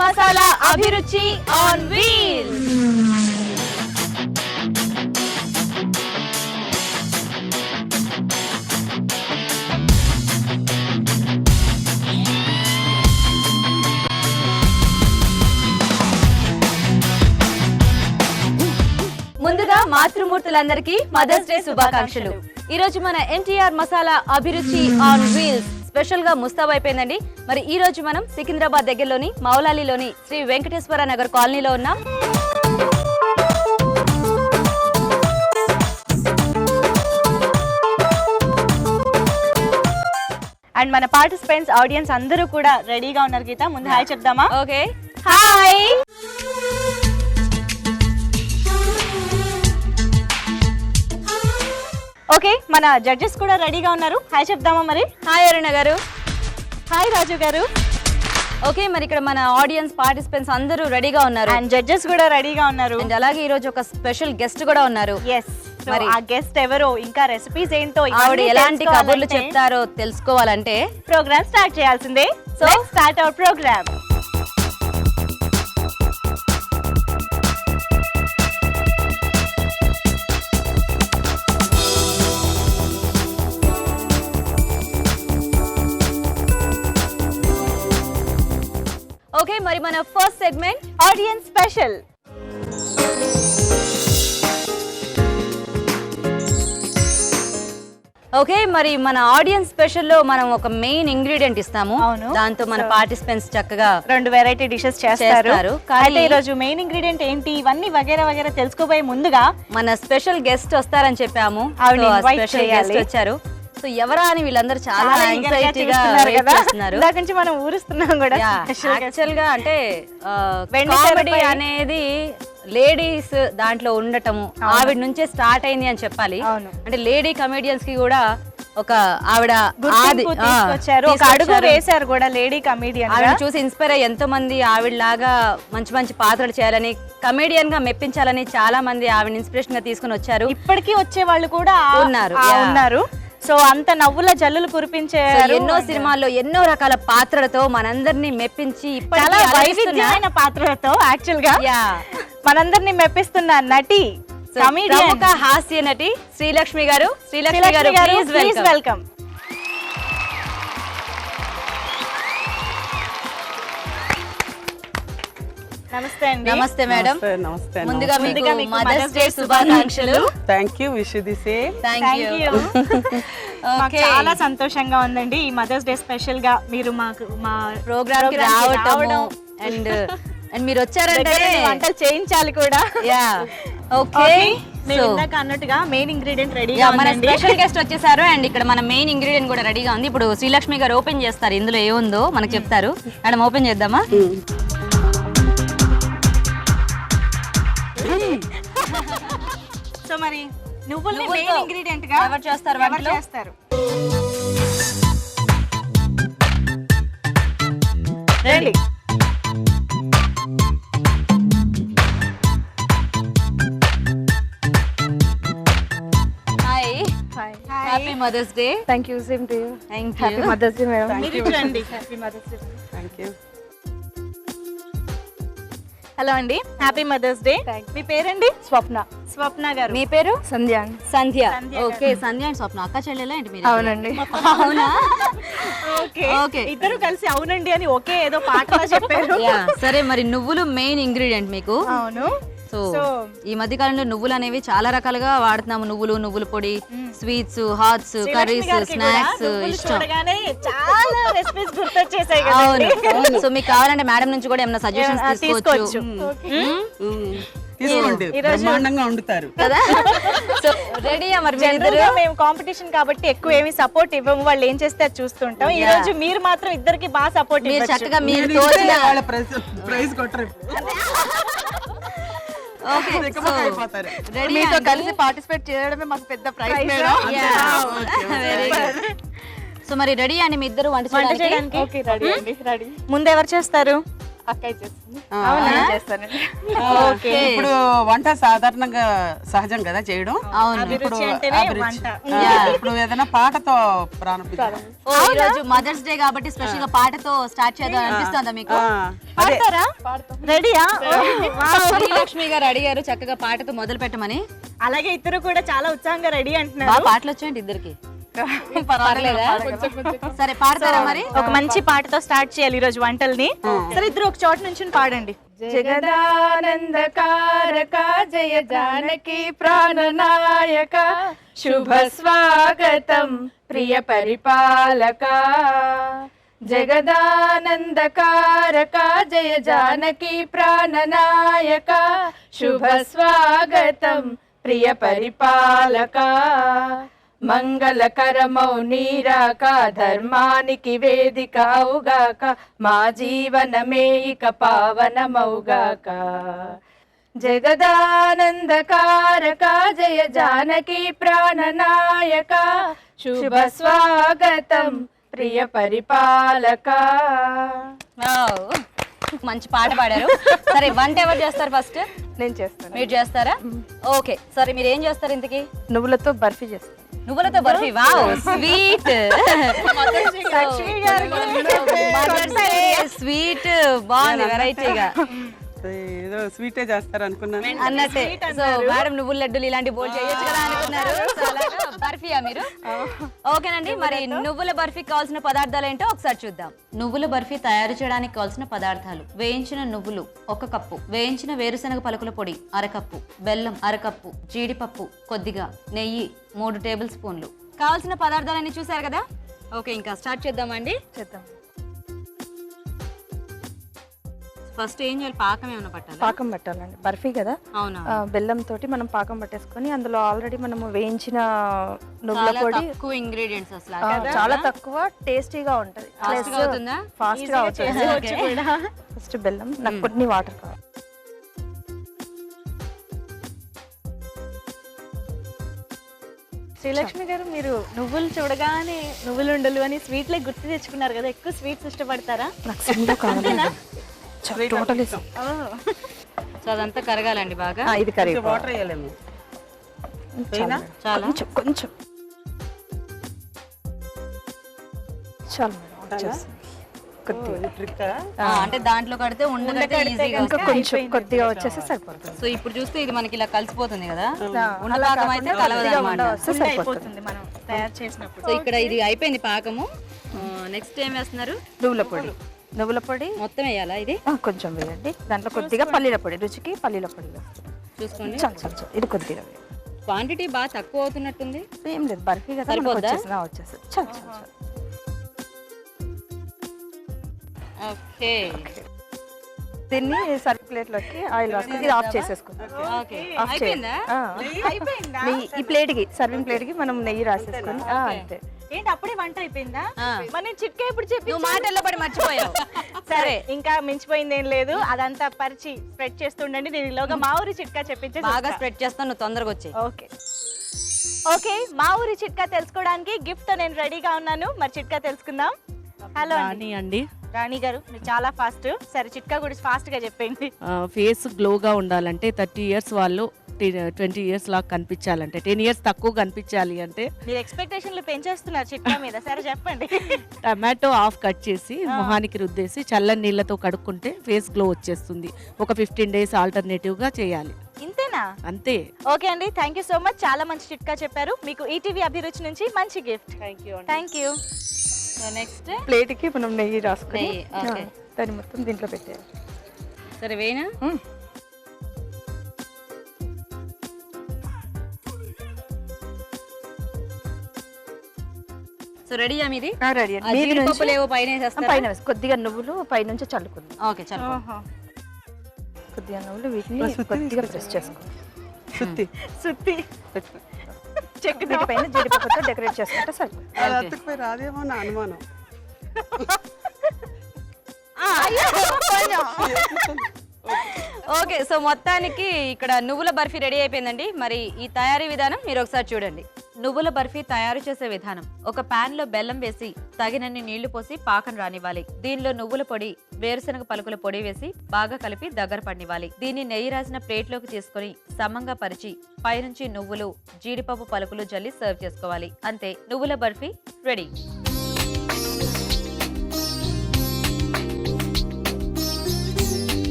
Masala Abhiruchi on wheels. ముందుగా మాతృమూర్తులందరికీ mothers day శుభాకాంక్షలు. ఈ రోజు మన NTR masala Abhiruchi on wheels special గా ముస్తాబైపోయిందండి. మరి ఈ రోజు మనం సికింద్రాబాద్ దగ్గరలోని మౌలాలిలోని శ్రీ వెంకటేశ్వర నగర్ కాలనీలో ఉన్నాం. అండ్ మన పార్టిసిపెంట్స్ ఆడియన్స్ అందరూ కూడా రెడీగా ఉన్నారు. గీత ముందు హాయ్ చెప్దామా? Okay, hi. ఓకే, మన జడ్జెస్ కూడా రెడీగా ఉన్నారు. హాయ్ చెప్దామా మరి? హాయ్ అరుణ గారు. హాయ్ రాజు గారు. ఓకే, మరి ఇక్కడ మన ఆడియన్స్ పార్టిసిపెంట్స్ అందరూ రెడీగా ఉన్నారు అండ్ జడ్జెస్ కూడా రెడీగా ఉన్నారు. అండ్ అలాగే ఈ రోజు ఒక స్పెషల్ గెస్ట్ కూడా ఉన్నారు. ఎస్, మరి ఆ గెస్ట్ ఎవరో ఇంకా రెసిపీస్ ఏంటో ఆవిడ ఎలాంటి కబుర్లు చెప్తారో తెలుసుకోవాలంటే ప్రోగ్రామ్ స్టార్ట్ చేయాల్సిందే. So start our program. Okay, మరి మన first segment audience special. Okay, మరి మన ఆడియన్స్ స్పెషల్ లో మనం ఒక మెయిన్ ఇంగ్రీడియంట్ ఇస్తాము. దాంతో మన పార్టిసిపెంట్స్ చక్కగా 2 వెరైటీ డిషెస్ చేస్తారు. కానీ ఈ రోజు మెయిన్ ఇంగ్రీడియంట్ ఏంటి, ఇవన్నీ వగేరా వగేరా తెలుసుకోబోయే ముందుగా మన స్పెషల్ గెస్ట్ వస్తారని చెప్పాము. స్పెషల్ గెస్ట్ వచ్చారు. సో ఎవరా అని వీళ్ళందరూ చాలా యాంగ్జైటీగా చేస్తున్నారు. దాని నుంచి మనం ఊరుస్తున్నాం కూడా. యాక్చువల్ గా అంటే కామెడీ అనేది లేడీస్ దాంట్లో ఉండటము ఆవిడ నుంచే స్టార్ట్ అయింది అని చెప్పాలి. అంటే లేడీ కమెడియన్స్ కి కూడా ఒక ఆవిడ తీసుకొచ్చారు, ఒక అడుగు వేశారు కూడా లేడీ కమెడియన్. ఆవిడ చూసి ఇన్స్పైర్ అయ్యి ఎంతో మంది ఆవిడ లాగా మంచి మంచి పాత్రలు చేయాలని, కమెడియన్ గా మెప్పించాలని చాలా మంది ఆవిడ ఇన్స్పిరేషన్ గా తీసుకుని వచ్చారు. ఇప్పటికీ వచ్చే వాళ్ళు కూడా ఉన్నారు. సో అంత నవ్వుల జల్లులు కురిపించారు. ఎన్నో సినిమాల్లో ఎన్నో రకాల పాత్రలతో మనందరినీ మెప్పించి చాలా వైవిధ్యమైన పాత్రలతో యాక్చువల్ గా మనందరినీ మెప్పిస్తున్న నటి, ప్రముఖ హాస్య నటి శ్రీలక్ష్మి గారు. శ్రీలక్ష్మి గారు ప్లీజ్ వెల్కమ్. నమస్తే అండి. నమస్తే మేడం. నమస్తే. ముందుగా మీకు మదర్స్ డే శుభాకాంక్షలు. Thank you, wish the same. Thank you. చాలా సంతోషంగా ఉందండి ఈ మదర్స్ డే స్పెషల్ గా మీరు మాకు మా ప్రోగ్రామ్ కి రావడం అండ్ మీరు వచ్చారంటే వంటలు చేయించాలి కూడా. ఓకే, నేను ఇందాక అన్నట్టుగా మెయిన్ ఇంగ్రీడియంట్ రెడీ. మన స్పెషల్ గెస్ట్ వచ్చేసారు అండ్ ఇక్కడ మన మెయిన్ ఇంగ్రీడియంట్ కూడా రెడీగా ఉంది. ఇప్పుడు శ్రీలక్ష్మి గారు ఓపెన్ చేస్తారు, ఇందులో ఏముందో మనకు చెప్తారు. మేడం ఓపెన్ చేద్దామా? సో మరి నువ్వుల్ని మెయిన్ ఇంగ్రీడియంట్ గా ఎవరు చేస్తారు? Ready. Happy mother's day. Thank you. Same to you. Thank happy you. Mother's day madam. Happy mother's day. Thank you. Hello అండి, హ్యాపీ మదర్స్ డే. మీ పేరండి? స్వప్న. స్వప్న గారు. మీ పేరు? సంధ్య. సంధ్య. ఓకే, సంధ్య అండ్ స్వప్న అక్క చెల్లెలా ఏంటి మీరు? అవునండి. అవునా? ఓకే, ఇద్దరు కలిసి అవునండి అని ఒకే ఏదో పాటలా చెప్పారు. సరే, మరి నువ్వులు మెయిన్ ఇంగ్రీడియంట్ మీకు. అవును. సో ఈ మధ్య కాలంలో నువ్వులు అనేవి చాలా రకాలుగా వాడుతున్నాము. నువ్వుల పొడి, స్వీట్స్, హాట్స్, కర్రీస్, స్నాక్స్ ఇష్టం. చాలా రెసిపీస్ గుర్తొచ్చేసాయి. అవును. సో మీకు కావాలంటే మేడం నుంచి కూడా ఏమైనా సజెషన్స్ తీసుకోవచ్చు తీసుకోండి, బ్రహ్మాండంగా వండుతారు కదా. సో రెడీయా మరి? మేము కాంపిటీషన్ కాబట్టి ఎక్కువ ఏమి సపోర్ట్ ఇవ్వము, వాళ్ళు ఏం చేస్తే అది చూస్తుంటాం. ఈ రోజు మీరు మాత్రం ఇద్దరికి బాగా సపోర్ట్ మీరు ఇవ్వచ్చు. చక్కగా మీరు తోచిన ప్రైజ్ కొట్టరు. మీతో కలిసి పార్టిసిపేట్ చేయడమే మాకు పెద్ద ప్రైజ్. Very good. సో మరి రెడీ అండి మీ ఇద్దరు వంట వంట చేయడానికి? చేయడానికి రెడీ అండి రెడీ ముందు ఎవరు చేస్తారు అక్కయ్య చేస్తుంది. అవునా చేస్తానండి. ఓకే. ఇప్పుడు వంట సాధారణంగా సహజం కదా చేయడం. అవును. ఇప్పుడు అభిరుచి అంటేనే అభిరుచి. వంట. ఇప్పుడు ఏదైనా పాటతో ప్రారంభిద్దాం. ఓ, ఈ రోజు మదర్స్ డే కాబట్టి స్పెషల్ గా పాటతో స్టార్ట్ చేద్దాం అనిపిస్తుందా మీకు? అదే పాడతారా రెడీయా శ్రీలక్ష్మి గారు అడిగారు చక్కగా పాటతో మొదలు పెట్టమని. అలాగే ఇద్దరు కూడా చాలా ఉత్సాహంగా రెడీ అంటున్నారు బాగా పాటలు వచ్చాయండి ఇద్దరికి? పర్లేదా? సరే పాడతారా మరి? ఒక మంచి పాటతో స్టార్ట్ చేయాలి ఈ రోజు వంటల్ని సరే ఇద్దరు ఒక చోట నుంచి పాడండి జగదానందకారక జయ జానకి ప్రాణనాయక శుభ స్వాగతం ప్రియ పరిపాలక జగదానందకారక జయ జానకి ప్రాణనాయక శుభ స్వాగతం ప్రియ పరిపాలక మంగళకరమౌ నీరాక ధర్మానికి వేదిక అవుగాక మా జీవనమే ఇక పావనమౌగాక జగదానందకారక జయ జానకి ప్రాణనాయక శుభ స్వాగతం ప్రియ పరిపాలక. వావ్. మంచి పాట పాడారు. సరే వంట ఎవరు చేస్తారు ఫస్ట్? నేను చేస్తాను. మీరు చేస్తారా? ఓకే. సరే మీరు ఏం చేస్తారు ఇంతకి? నువ్వులతో బర్ఫీ చేస్తాను. నువ్వులతో బర్ఫీ. Wow sweet. స్వీట్ బాగుంది వెరైటీగా ఏదో స్వీటే చేస్తారు అనుకున్నాను. అన్నట్టే. సో మేడం నువ్వుల లడ్డూలు ఇలాంటి బోల్ చేయొచ్చు కదా అనుకున్నారు. సో అలాగా బర్ఫీయా మీరు? ఓకేనండి. మరి నువ్వుల బర్ఫీ కావాల్సిన పదార్థాలు ఏంటో ఒకసారి చూద్దాం. నువ్వుల బర్ఫీ తయారు చేయడానికి కావాల్సిన పదార్థాలు: వేయించిన నువ్వులు 1 కప్పు, వేయించిన వేరుశనగ పలుకుల పొడి 1/2 కప్పు, బెల్లం 1/2 కప్పు, జీడిపప్పు కొద్దిగా, నెయ్యి 3 టేబుల్ స్పూన్లు. కావాల్సిన పదార్థాలన్నీ చూసారు కదా? ఓకే, ఇంకా స్టార్ట్ చేద్దామండి. చేద్దాం. ఫస్ట్ ఏం చేయాలి? పాకం ఏమైనా పట్టాలి? పాకం పట్టాలండి, బర్ఫీ కదా. అవునా? బెల్లం తోటి మనం పాకం పట్టేసుకొని అందులో ఆల్రెడీ మనము వేయించిన నువ్వుల చాలా పొడి తక్కువ ఇంగ్రీడియంట్స్ అసలు. చాలా తక్కువ, టేస్టీగా ఉంటది. Fast గా అవుతుందా? ఫాస్ట్ గా అవుతుంది. ఫస్ట్ బెల్లం, నాకు కొన్ని వాటర్ కావాలి. శ్రీలక్ష్మి గారు మీరు నువ్వులు చూడగానే నువ్వులు ఉండలు అని స్వీట్లే గుర్తు తెచ్చుకున్నారు కదా ఎక్కువ స్వీట్స్ ఇష్టపడతారా నాకు సిమ్లో కావాలి. టోటలీ సో అదంతా కరగాలండి బాగా. ఇది కర్రీ వాటర్ వేయలేము. చాలా కొంచెం కొంచెం చాలు మేడం, వచ్చేస్తుంది. కొద్దిగా ట్రిక్ అంటే దాంట్లో కడితే ఉండగట్టే ఈజీగా ఇంకా కొంచెం కొద్దిగా వచ్చేసి సరిపోతుంది. సో ఇప్పుడు చూస్తే ఇది మనకి ఇలా కలిసిపోతుంది కదా. అలా ఉండపాకం అయితే కాకుండా కలవదు కొద్దిగా అన్నమాట. ఉండవస్తే సరిపోతుంది. అయిపోతుంది మనం తయారు చేసినప్పుడు సో ఇక్కడ ఇది అయిపోయింది పాకము. నెక్స్ట్ ఏం వేస్తున్నారు? నువ్వుల పొడి. నువ్వుల పొడి మొత్తం వేయాలా ఇది? కొంచెం వేయండి. దాంట్లో కొద్దిగా పల్లీల పొడి, రుచికి పల్లీల పొడి వేస్తాం. చూసుకోండి. చాలు చాలు చాలు. ఇది కొద్దిగా వేయండి. క్వాంటిటీ బాగా తక్కువ అవుతున్నట్టుంది. ఏం లేదు, బర్ఫీ కదా, మనకు సరిపోద్దా? వచ్చేస్తుంది. చాలు చాలు చాలు. ఓకే దీన్ని సర్వ్ ప్లేట్లోకి ఆయిల్ రాసుకొని ఇది ఆఫ్ చేసేసుకుందాం. ఓకే ఆఫ్ చేయండి. అయిపోయిందా నెయ్యి ఈ ప్లేట్కి, సర్వింగ్ ప్లేట్కి మనం నెయ్యి రాసేసుకొని అంతే. ఏంటి అప్పుడే వంట అయిపోయిందా ఆ. మరి నేను చిట్కా ఇప్పుడు చెప్పి నువ్వు మాటల్లో పడి మర్చిపోయావు. సరే ఇంకా మించిపోయింది ఏం లేదు అదంతా పరిచి స్ప్రెడ్ చేస్తుండండి నేను ఈలోగా మా ఊరి చిట్కా చెప్పించేసి బాగా వస్తా. స్ప్రెడ్ చేస్తాను, నువ్వు తొందరగా వచ్చాయి. ఓకే ఓకే మా ఊరి చిట్కా తెలుసుకోవడానికి గిఫ్ట్ తో నేను రెడీగా ఉన్నాను. మరి చిట్కా తెలుసుకుందాం. హలో రాణి అండి. రాణి గారు మీరు చాలా ఫాస్ట్. సరే చిట్కా గురించి ఫాస్ట్ గా చెప్పండి. ఫేస్ గ్లోగా ఉండాలంటే 30 ఇయర్స్ వాళ్ళు 20 ఇయర్స్ లాగా కనిపించాలంటే, 10 ఇయర్స్ తక్కువ కనిపించాలి అంటే మీరు ఎక్స్పెక్టేషన్లు పెంచేస్తున్నారు చిట్కా మీద. సరే చెప్పండి. టమాటో హాఫ్ కట్ చేసి మొహానికి రుద్దేసి చల్లని నీళ్ళతో కడుక్కుంటే ఫేస్ గ్లో వచ్చేస్తుంది. ఒక 15 డేస్ ఆల్టర్నేటివ్గా చేయాలి. ఇంతేనా? అంతే. ఓకే అండి, థ్యాంక్ యూ సో మచ్. చాలా మంచి చిట్కా చెప్పారు. మీకు ఈటీవీ అభిరుచి నుంచి మంచి gift. Thank you. So next ప్లేట్కి మనం నెయ్యి రాసుకొని నెయ్యి, ఓకే. దాన్ని మొత్తం దీంట్లో పెట్టేయాలి. సరే వేనా? సో రెడీయా మీది? రెడీ ఆ జీడిపప్పులు ఏవో పైన వేసేస్తారా? పైన వేసి కొద్దిగా నువ్వులు పైనుంచి చల్లుకుందాం. ఓకే చలో. కొద్దిగా నువ్వులు వీటిని కొద్దిగా ప్రెస్ చేసుకోండి. సుత్తి సుత్తి వీటిపైన జీడిపప్పుతో డెకరేట్ చేసుకుంటే సరిపోతుంది. అది అతుక్కుపోయి రాదేమో నా అనుమానం. ఓకే, సో మొత్తానికి ఇక్కడ నువ్వుల బర్ఫీ రెడీ అయిపోయిందండి. మరి ఈ తయారీ విధానం మీరు ఒకసారి చూడండి. నువ్వుల బర్ఫీ తయారు చేసే విధానం: ఒక పాన్ లో బెల్లం వేసి తగినన్ని నీళ్లు పోసి పాకం రానివ్వాలి. దీనిలో నువ్వుల పొడి, వేరుశనగ పలుకుల పొడి వేసి బాగా కలిపి దగ్గర పడినివ్వాలి. దీన్ని నెయ్యి రాసిన ప్లేట్ లోకి తీసుకుని సమంగా పరిచి పైనుంచి నువ్వులు, జీడిపప్పు పలుకులు జల్లి సర్వ్ చేసుకోవాలి. అంతే, నువ్వుల బర్ఫీ రెడీ.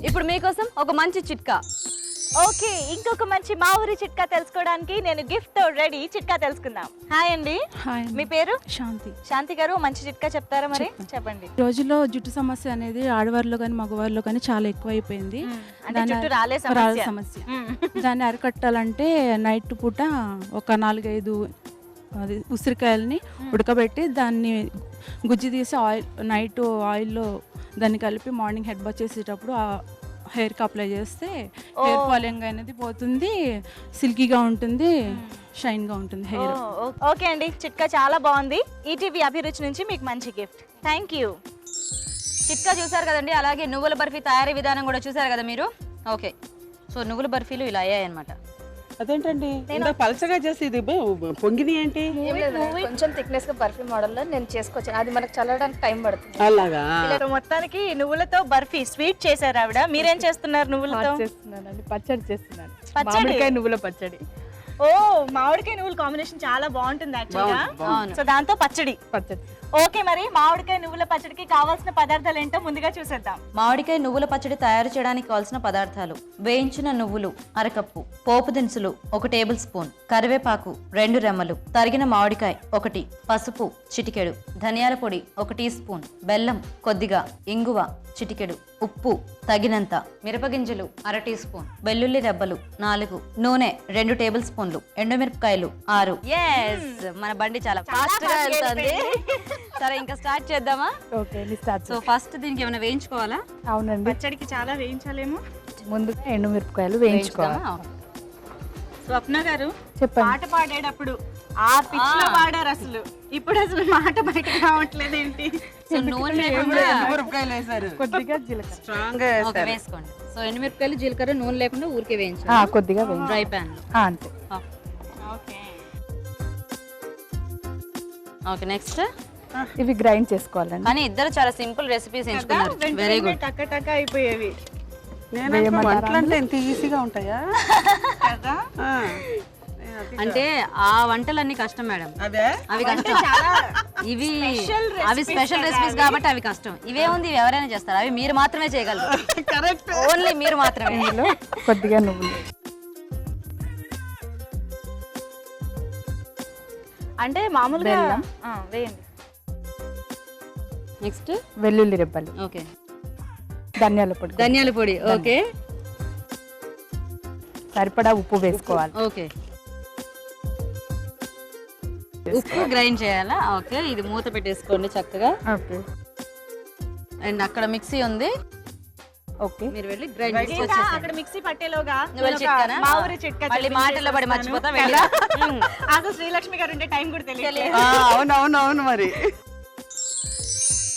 ఇప్పుడు మీకోసం ఒక మంచి చిట్కా. ఓకే, ఇంకొక మంచి మా ఊరి చిట్కా తెలుసుకోవడానికి నేను గిఫ్ట్ తో రెడీ. చిట్కా తెలుసుకుందాం. హాయ్ అండి, హాయ్ మీ పేరు? శాంతి. శాంతి గారు, మంచి చిట్కా చెప్తారా? మరి చెప్పండి. ఈ రోజుల్లో జుట్టు సమస్య అనేది ఆడవారిలో కానీ మగవారిలో కానీ చాలా ఎక్కువైపోయింది. అంటే దాని జుట్టు రాలే రాళ్ళ సమస్య. సమస్య. దాన్ని అరికట్టాలంటే నైట్ పూట ఒక 4-5 ఉసిరికాయలని ఉడకబెట్టి దాన్ని గుజ్జు తీసి నైట్ ఆయిల్లో దాన్ని కలిపి మార్నింగ్ హెడ్ బాత్ చేసేటప్పుడు ఆ హెయిర్కి అప్లై చేస్తే హెయిర్ ఫాలింగ్ అనేది పోతుంది, సిల్కీగా ఉంటుంది, షైన్గా ఉంటుంది హెయిర్. ఓకే అండి, చిట్కా చాలా బాగుంది. ఈటీవీ అభిరుచి నుంచి మీకు మంచి గిఫ్ట్. Thank you. చిట్కా చూసారు కదండి, అలాగే నువ్వుల బర్ఫీ తయారీ విధానం కూడా చూసారు కదా మీరు. ఓకే, సో నువ్వుల బర్ఫీలు ఇలా అయ్యాయి అనమాట. అదేంటండి ఇంత పలచగా చేసి ఇది పొంగిది ఏంటి? కొంచెం థిక్నెస్ గా బర్ఫీ మోడల్ లో నేను చేసుకోవచ్చు. అది మనకు చల్లడానికి టైం పడుతుంది. అలాగా ఇలా మొత్తానికి నువ్వులతో బర్ఫీ స్వీట్ చేశారు ఆవిడ. మీరేం చేస్తున్నారు నువ్వులతో? చేస్తున్నానండి, పచ్చడి చేస్తున్నాను. పచ్చడి? మామిడికాయ నువ్వుల పచ్చడి. ఓ, మామిడికాయ నువ్వుల కాంబినేషన్ చాలా బాగుంటుంది యాక్చువల్గా. అవును. సో దాంతో పచ్చడి. పచ్చడి ఓకే, మరి మామిడికాయ నువ్వుల పచ్చడికి కావాల్సిన పదార్థాలు ఏంటో ముందుగా చూసేద్దాం. మామిడికాయ నువ్వుల పచ్చడి తయారు చేయడానికి కావాల్సిన పదార్థాలు: వేయించిన నువ్వులు 1/2 కప్పు, పోపు దినుసులు 1 టేబుల్ స్పూన్, కరివేపాకు 2 రెమ్మలు, తరిగిన మామిడికాయ 1, పసుపు చిటికెడు, ధనియాల పొడి 1 టీ స్పూన్, బెల్లం కొద్దిగా, ఇంగువ చిటికెడు, ఉప్పు తగినంత, మిరపగింజలు 1/2 టీ స్పూన్, వెల్లుల్లి రెబ్బలు 4, నూనె 2 టేబుల్ స్పూన్లు, ఎండుమిరపకాయలు 6. మన బండి చాలా ఫాస్ట్ గా వెళ్తుంది. సరే, ఇంకా స్టార్ట్ చేద్దామా? Okay, start. సో ఫస్ట్ దీనికి ఏమైనా వేయించుకోవాలా? అవునండి, పచ్చడికి చాలా వేయించాలేమో. ముందుగా ఎండుమిరపకాయలు వేయించుకోవాలి. స్వప్న గారు, చెప్పండి. పాట పాడేటప్పుడు ఆ పిచ్ లో పాడారు అసలు. ఇప్పుడు అసలు మాట బయటకు రావట్లేదు ఏంటి? సో నూనె లేకుండా మిరపకాయలు వేసారు, కొద్దిగా జీలకర్ర. స్ట్రాంగ్ గా ఓకే, వేస్తారు. వేసుకోండి. సో ఎండుమిరపకాయలు, జీలకర్ర, నూనె లేకుండా ఊరికే వేయించాలి కొద్దిగా వేయించు. Dry pan. అంతే. Okay, okay, next. ఇవి గ్రైండ్ చేసుకోవాలండి. కానీ ఇద్దరు చాలా సింపుల్ రెసిపీస్ ఎంచుకున్నారు. Very good. టక్క టక్క అయిపోయేవి నేను వంటలు అంటే ఇంత ఈజీగా ఉంటాయా? కదా. ఆ, అంటే ఆ వంటలన్నీ కష్టం మేడం, అదే అవి కష్టం. ఇవి అవి స్పెషల్ రెసిపీస్ కాబట్టి అవి కష్టం. ఇవే ఉంది, ఇవి ఎవరైనా చేస్తారు. అవి మీరు మాత్రమే చేయగలరు. కరెక్ట్. ఓన్లీ మీరు మాత్రమే. ఇందులో కొద్దిగా నువ్వులు. అంటే మామూలుగా బెల్లం. వేయండి. నెక్స్ట్ వెల్లుల్లి రెబ్బలు, ఓకే, ధనియాల పొడి, ధనియాల పొడి. ఓకే, సరిపడా ఉప్పు వేసుకోవాలి. ఓకే, ఉప్పు గ్రైండ్ చేయాలా? ఓకే, ఇది మూత పెట్టేసుకోండి చక్కగా. ఓకే, అండ్ అక్కడ మిక్సీ ఉంది, ఓకే. మీరు వెళ్ళి గ్రైండ్ ఇంకా చేసుకొచ్చేసేయండి. అక్కడ మిక్సీ పట్టేలోగా నువ్వు వెళ్ళి నేను ఒక చిట్కానా? మా ఊరి చిట్కా మళ్ళీ చెప్పి మాటల్లో పడి చేసేస్తాను. మర్చిపోతా. వెళ్ళి అసలు శ్రీలక్ష్మి గారు ఉంటే టైం కూడా తెలియదు. అవునవునవును. మరి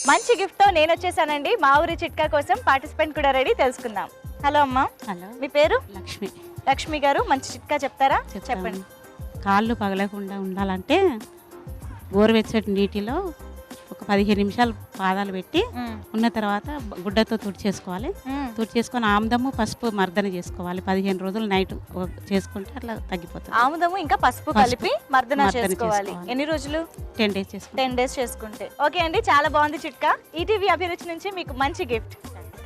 మంచి గిఫ్ట్ తో నేను వచ్చేసానండి. మా ఊరి చిట్కా కోసం పార్టిసిపెంట్ కూడా రెడీ, తెలుసుకుందాం. హలో అమ్మా, హలో, మీ పేరు? లక్ష్మి. లక్ష్మి గారు, మంచి చిట్కా చెప్తారా? చెప్పండి. కాళ్ళు పగలకుండా ఉండాలంటే గోరువెచ్చటి నీటిలో ఒక 15 నిమిషాలు పాదాలు పెట్టి ఉన్న తర్వాత గుడ్డతో తుడిచేసుకోవాలి. తుడిచేసుకొని ఆముదము, పసుపు మర్దన చేసుకోవాలి. 15 రోజులు నైట్ చేసుకుంటే అట్లా తగ్గిపోతుంది. ఆముదము ఇంకా పసుపు కలిపి మర్దన మర్దన చేసుకోవాలి. చేసుకోవాలి. ఎన్ని రోజులు? 10 డేస్ చేసుకోవాలి. 10 డేస్ చేసుకుంటే. ఓకే అండి, చాలా బాగుంది చిట్కా. ఈటీవీ అభిరుచి నుంచి మీకు మంచి గిఫ్ట్.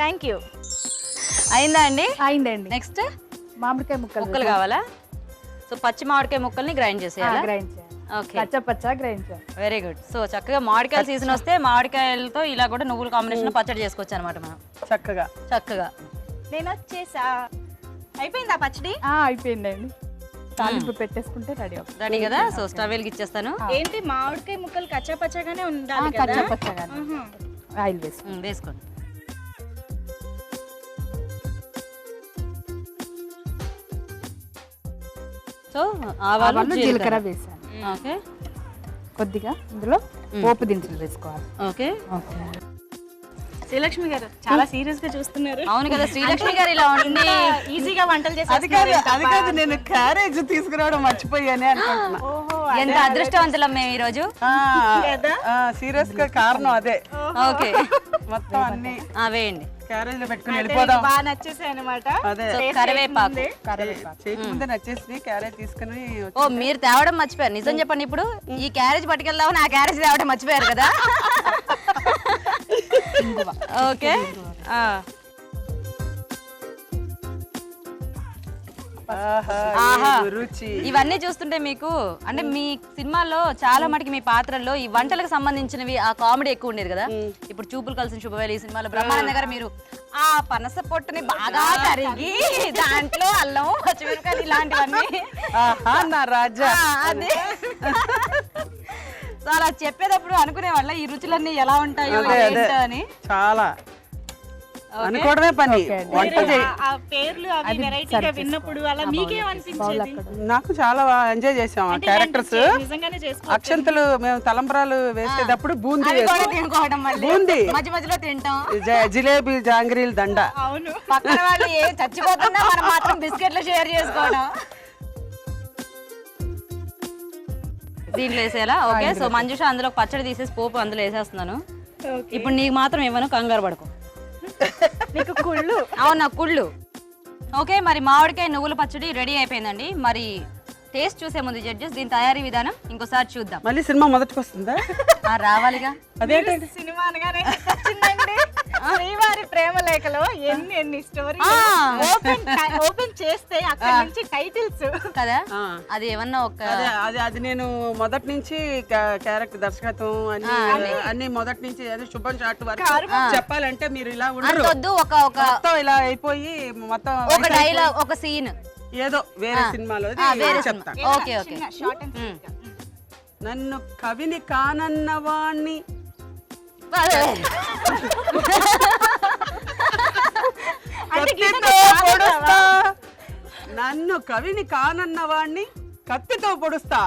Thank you. అయిందా అండి? అయిందండి. నెక్స్ట్ మామిడికాయ ముక్కలు ముక్కలు కావాలా? సో పచ్చి మామిడికాయ ముక్కల్ని గ్రైండ్ చేసేయాలా? గ్రైండ్ చేయాలి. ఓకే, పచ్చ గ్రైండ్ చేయాలి. Very good. సో చక్కగా మామిడికాయల సీజన్ వస్తే మామిడికాయలతో ఇలా కూడా నువ్వుల కాంబినేషన్ పచ్చడి చేసుకోవచ్చు అనమాట మనం చక్కగా. చక్కగా. నేను వచ్చేసా. అయిపోయిందా పచ్చడి? అయిపోయిందండి. తాలింపు పెట్టేసుకుంటే రెడీ అవుతుంది. రెడీ కదా? సో స్టవ్ వెలిగిచ్చేస్తాను. ఏంటి మామిడికాయ ముక్కలు కచ్చా పచ్చగానే ఉండాలి కదా? పచ్చగా ఆయిల్ వేసి వేసుకోండి. సో ఆవాలు, జీలకర్ర వేసాను. ఓకే, కొద్దిగా ఇందులో పోపు దినుసులు వేసుకోవాలి. ఓకే. ఓకే, శ్రీలక్ష్మి గారు చాలా సీరియస్ గా చూస్తున్నారు. అవును కదా, శ్రీలక్ష్మి గారు ఇలా ఉండి ఈజీగా వంటలు అది కాదు చేసేస్తున్నారు. నేను క్యారేజ్ తీసుకురావడం మర్చిపోయానే అనుకుంటున్నా. ఓహో, ఎంత అదృష్టవంతులం మేము ఈ రోజు. సీరియస్ గా కారణం అదే. ఓకే, మొత్తం అన్ని వేయండి. క్యారేజ్ లో పెట్టుకుని వెళ్ళిపోదాం. బాగా నచ్చేసాయి అనమాట. అదే సో కరివేపాకు. చేతి ముందే నచ్చేసి క్యారేజ్ తీసుకుని ఓ, మీరు తేవడం మర్చిపోయారు. నిజం చెప్పండి, ఇప్పుడు ఈ క్యారేజ్ పట్టుకెళ్దామని ఆ క్యారేజ్ తేవడం మర్చిపోయారు కదా. ఓకే, ఆహా. రుచి. ఇవన్నీ చూస్తుంటే మీకు అంటే మీ సినిమాల్లో చాలా మటుకి మీ పాత్రల్లో ఈ వంటలకు సంబంధించినవి ఆ కామెడీ ఎక్కువ ఉండేది కదా. ఇప్పుడు చూపులు కలిసిన శుభవేళ ఈ సినిమాలో బ్రహ్మానంద గారు మీరు ఆ పనస పొట్టుని బాగా తరిగి దాంట్లో అల్లం పచ్చిమిరపకాయలు ఇలాంటివన్నీ ఆహా, నా రాజా. అదే. సో అలా చెప్పేటప్పుడు అనుకునే వాళ్ళ ఈ రుచులన్నీ ఎలా ఉంటాయో అదే, అదే. ఏంటో అని. చాలా అనుకోవడమే పని. వంట చేయి. ఆ పేర్లు అవి వెరైటీగా విన్నప్పుడు అలా మీకేమనిపించేది? నాకు చాలా ఎంజాయ్ చేసాం ఆ క్యారెక్టర్స్. నిజంగానే చేసుకో. అక్షంతలు మేము తలంబ్రాలు వేసేటప్పుడు బూందీ అవి కూడా వేస్తాం. తినుకోవడం మళ్ళీ బూందీ. మధ్య మధ్యలో తింటాం. జిలేబీ జాంగ్రీలు దండ. అవును, పక్కన వాళ్ళు ఏ చచ్చిపోతున్నా మనం మాత్రం బిస్కెట్లు షేర్ చేసుకోవడం. దీంట్లో వేసేలా. ఓకే, సో మంజుష అందులో పచ్చడి తీసేసి పోపు అందులో వేసేస్తున్నాను. ఇప్పుడు నీకు మాత్రం ఇవ్వను, కంగారు పడుకో. నీకు కుళ్ళు. అవునా, కుళ్ళు. ఓకే, మరి మామిడికాయ నువ్వుల పచ్చడి రెడీ అయిపోయిందండి. మరి టేస్ట్ చూసే ముందు జడ్జెస్ దీని తయారీ విధానం ఇంకోసారి చూద్దాం. మళ్ళీ సినిమా మొదటికి వస్తుందా? రావాలిగా. అదేంటండి సినిమా అనగానే వచ్చిందండి. శ్రీవారి ప్రేమ లేఖలో ఎన్ని స్టోరీ ఓపెన్ చేస్తే అక్కడ నుంచి టైటిల్స్ కదా. అది ఏమన్నా ఒక అదే అది నేను మొదటి నుంచి క్యారెక్టర్ దర్శకత్వం అన్ని మొదటి నుంచి అదే శుభం షాట్ వరకు చెప్పాలంటే మీరు ఇలా ఉండరు. వద్దు, ఒక ఒక మొత్తం ఇలా అయిపోయి మొత్తం ఒక డైలాగ్, ఒక సీన్ ఏదో వేరే సినిమాలో చెప్తాను. Okay okay. Short and sweet గా. నన్ను కవిని కానన్నవాణ్ణి కత్తితో పొడుస్తా. నన్ను కవిని కానన్నవాణ్ణి కత్తితో పొడుస్తా.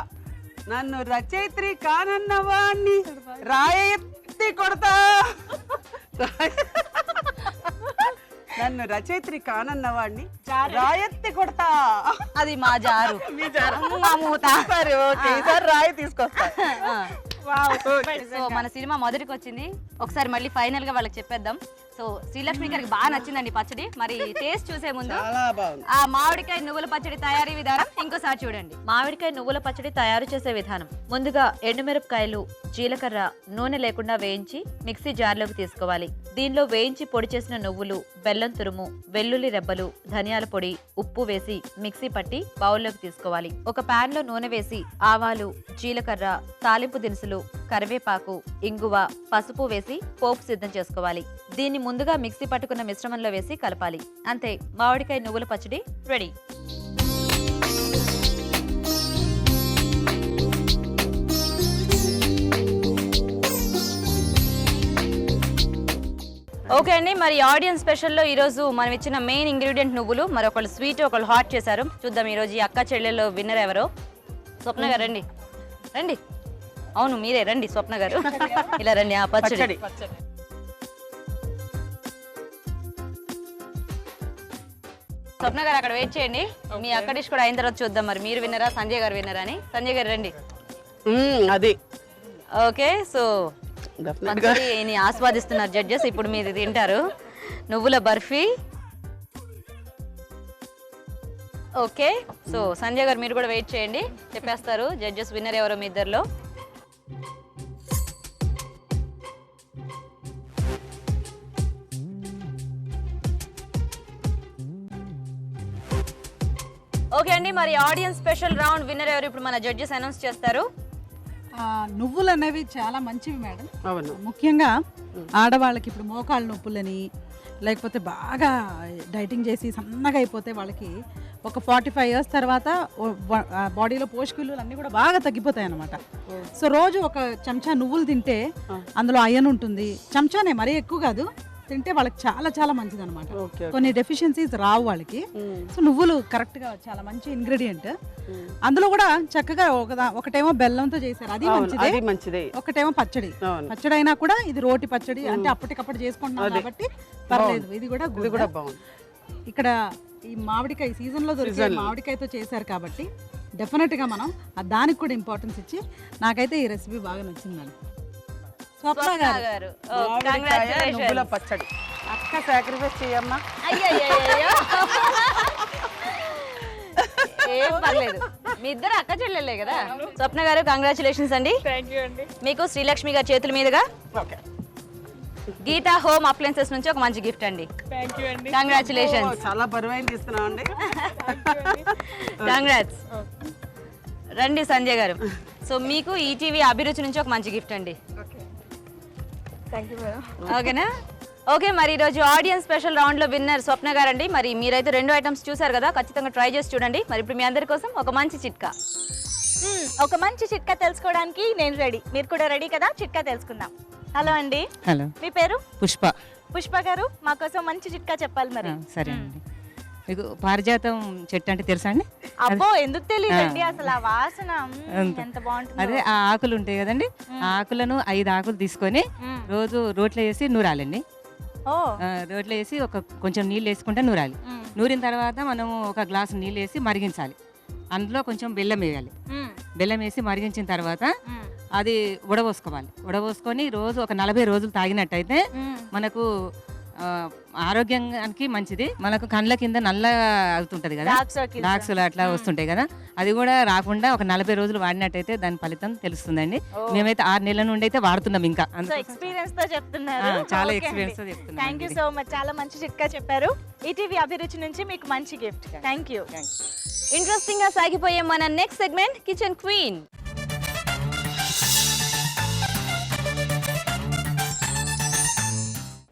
నన్ను రచయిత్రి కానన్నవాణ్ణి రాయెత్తి కొడతా. నన్ను రచయిత్రి కానన్నవాణ్ణి రాయెత్తి కొడతా. అది మా జారు, మా మూత. సరే, ఓకే, ఈసారి రాయి తీసుకొస్తా. సో మన సినిమా మొదటికి వచ్చింది. ఒకసారి మళ్ళీ ఫైనల్ గా వాళ్ళకి చెప్పేద్దాం. సో శ్రీలక్ష్మి గారికి బాగా నచ్చిందండి పచ్చడి. మరి టేస్ట్ చూసే ముందు చాలా బాగుంది. ఆ మామిడికాయ నువ్వుల పచ్చడి తయారీ విధానం ఇంకోసారి చూడండి. మామిడికాయ నువ్వుల పచ్చడి తయారు చేసే విధానం. ముందుగా ఎండుమిరపకాయలు, జీలకర్ర నూనె లేకుండా వేయించి మిక్సీ జార్లోకి తీసుకోవాలి. దీనిలో వేయించి పొడి చేసిన నువ్వులు, బెల్లం తురుము, వెల్లుల్లి రెబ్బలు, ధనియాల పొడి, ఉప్పు వేసి మిక్సీ పట్టి బౌల్లోకి తీసుకోవాలి. ఒక పాన్ లో నూనె వేసి ఆవాలు, జీలకర్ర, తాలింపు దినుసులు, కరివేపాకు, ఇంగువ, పసుపు వేసి పోపు సిద్ధం చేసుకోవాలి. దీన్ని ముందుగా మిక్సీ పట్టుకున్న మిశ్రమంలో వేసి కలపాలి. అంతే, మామిడికాయ నువ్వుల పచ్చడి రెడీ. ఓకే అండి, మరి ఆడియన్స్ స్పెషల్లో ఈరోజు మనం ఇచ్చిన మెయిన్ ఇంగ్రీడియంట్ నువ్వులు. మరి ఒకళ్ళు స్వీట్, ఒకళ్ళు హాట్ చేశారు. చూద్దాం ఈరోజు ఈ అక్క చెల్లెల్లో విన్నర్ ఎవరో. స్వప్న గారు రండి. రండి, అవును మీరే రండి స్వప్న గారు. ఇలా రండి. ఆ పచ్చడి స్వప్న గారు అక్కడ వెయిట్ చేయండి. మీ అక్క డిష్ కూడా అయిన తర్వాత చూద్దాం మరి మీరు విన్నరా, సంజయ్ గారు విన్నరా అని. సంజయ్ గారు రండి. అది ఓకే, సో పచ్చడిని ఆస్వాదిస్తున్నారు జడ్జెస్. ఇప్పుడు మీరు తింటారు నువ్వుల బర్ఫీ. ఓకే, సో సంజయ్ గారు మీరు కూడా వెయిట్ చేయండి, చెప్పేస్తారు జడ్జెస్ విన్నర్ ఎవరో మీ ఇద్దరిలో. ఓకే అండి, మరి ఆడియన్స్ స్పెషల్ రౌండ్ విన్నర్ ఎవరు ఇప్పుడు మన జడ్జెస్ అనౌన్స్ చేస్తారు. నువ్వులు అనేవి చాలా మంచివి మేడం. అవును. ముఖ్యంగా ఆడవాళ్ళకి ఇప్పుడు మోకాళ్ళ నొప్పులని లేకపోతే బాగా డైటింగ్ చేసి సన్నగా అయిపోతే వాళ్ళకి ఒక 45 years తర్వాత బాడీలో పోషక విలువలు అన్నీ కూడా బాగా తగ్గిపోతాయి అన్నమాట. సో రోజు ఒక చెంచా నువ్వులు తింటే అందులో ఐరన్ ఉంటుంది. చెంచానే మరీ ఎక్కువ కాదు, తింటే వాళ్ళకి చాలా చాలా మంచిది అనమాట. ఓకే కొన్ని డెఫిషియన్సీస్ రావు వాళ్ళకి. సో నువ్వులు కరెక్ట్గా చాలా మంచి ఇంగ్రీడియంట్. అందులో కూడా చక్కగా ఒకటేమో బెల్లంతో చేశారు, అది మంచిదే. అది మంచిదే. ఒకటేమో పచ్చడి. అవును. పచ్చడి అయినా కూడా ఇది రోటి పచ్చడి, అంటే అప్పటికప్పుడు చేసుకుంటున్నాం కాబట్టి పర్లేదు. ఇది కూడా ఇది కూడా బాగుంది. ఇక్కడ ఈ మామిడికాయ సీజన్ లో దొరికే మామిడికాయతో చేశారు కాబట్టి డెఫినెట్ గా మనం దానికి కూడా ఇంపార్టెన్స్ ఇచ్చి, నాకైతే ఈ రెసిపీ బాగా నచ్చింది మేడం. స్వప్న గారు మామిడికాయ నువ్వుల పచ్చడి. అక్క సాక్రిఫైస్ చేయమ్మా. ఏం పర్లేదు, మీ ఇద్దరు అక్క చెల్లెలే కదా. స్వప్న గారు కంగ్రాచులేషన్స్ అండి. మీకు శ్రీలక్ష్మి గారి చేతుల మీదుగా ఓకే. గీతా హోమ్ అప్లయన్సెస్ నుంచి ఒక మంచి గిఫ్ట్ అండి. కంగ్రాచులేషన్స్. చాలా బరువైన తీస్తున్నాం అండి. కంగ్రాట్స్. రండి సంజయ్ గారు. సో మీకు ఈటీవీ అభిరుచి నుంచి ఒక మంచి గిఫ్ట్ అండి. ఓకేనా? ఓకే, మరి ఈరోజు ఆడియన్స్ స్పెషల్ రౌండ్లో విన్నర్ స్వప్న గారు అండి. మరి మీరైతే 2 ఐటమ్స్ చూసారు కదా, ఖచ్చితంగా ట్రై చేసి చూడండి. మరి ఇప్పుడు మీ అందరి కోసం ఒక మంచి చిట్కా. ఒక మంచి చిట్కా తెలుసుకోవడానికి నేను రెడీ, మీరు కూడా రెడీ కదా? చిట్కా తెలుసుకుందాం. హలో అండి. హలో, మీ పేరు? పుష్ప. పుష్ప గారు, మా కోసం మంచి చిట్కా చెప్పాలి మరి. సరే అండి. మీకు పారిజాతం చెట్టు అంటే తెలుసా అండి? అబ్బో, ఎందుకు తెలియదండి, అసలు ఆ వాసన ఎంత బాగుంటుంది. అదే ఆ ఆకులు ఉంటాయి కదండి, ఆ ఆకులను 5 ఆకులు తీసుకొని రోజు రోట్లో వేసి నూరాలండి. రోట్లో వేసి కొంచెం నీళ్ళు వేసుకుంటే నూరాలి. నూరిన తర్వాత మనము ఒక గ్లాసు నీళ్ళు వేసి మరిగించాలి. అందులో కొంచెం బెల్లం వేయాలి. బెల్లం వేసి మరిగించిన తర్వాత అది ఉడబోసుకోవాలి. ఉడబోసుకొని రోజు ఒక 40 రోజులు తాగినట్టయితే మనకు ఆరోగ్యానికి మంచిది. మనకు కండ్ల కింద నల్ల అవుతుంటది కదా, డార్క్స్ అట్లా వస్తుంటాయి కదా, అది కూడా రాకుండా ఒక 40 రోజులు వాడినట్టయితే దాని ఫలితం తెలుస్తుందండి. మేమైతే 6 నెలల నుండి అయితే వాడుతున్నాం. ఇంకా ఎక్స్పీరియన్స్ తో చెప్తున్నారు. చాలా ఎక్స్పీరియన్స్ తో చెప్తున్నాం. థ్యాంక్ యూ సో మచ్, చాలా మంచి చిట్కా చెప్పారు. ఈటీవీ అభిరుచి నుంచి మీకు మంచి గిఫ్ట్. Thank you. ఇంట్రెస్టింగ్ గా సాగిపోయే మన next segment kitchen queen.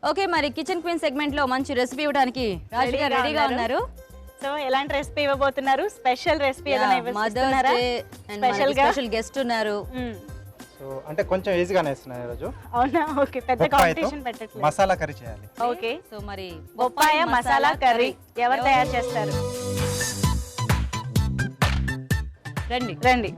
Okay, మరి కిచెన్ క్వీన్ సెగ్మెంట్ లో మంచి రెసిపీ ఇవ్వడానికి రాజు గారు రెడీగా ఉన్నారు. సో ఎలాంటి రెసిపీ ఇవ్వబోతున్నారు? స్పెషల్ రెసిపీ ఏదైనా ఇవ్వబోతున్నారా? స్పెషల్ గెస్ట్ ఉన్నారు. సో అంటే కొంచెం ఈజీగానే ఇస్తున్నాను ఈరోజు. అవునా? ఓకే, పెద్ద కాంపిటీషన్ పెట్టట్లేదు. మసాలా కర్రీ చేయాలి. ఓకే, సో మరి బొప్పాయ మసాలా కర్రీ ఎవరు తయారు చేస్తారు? రండి రండి.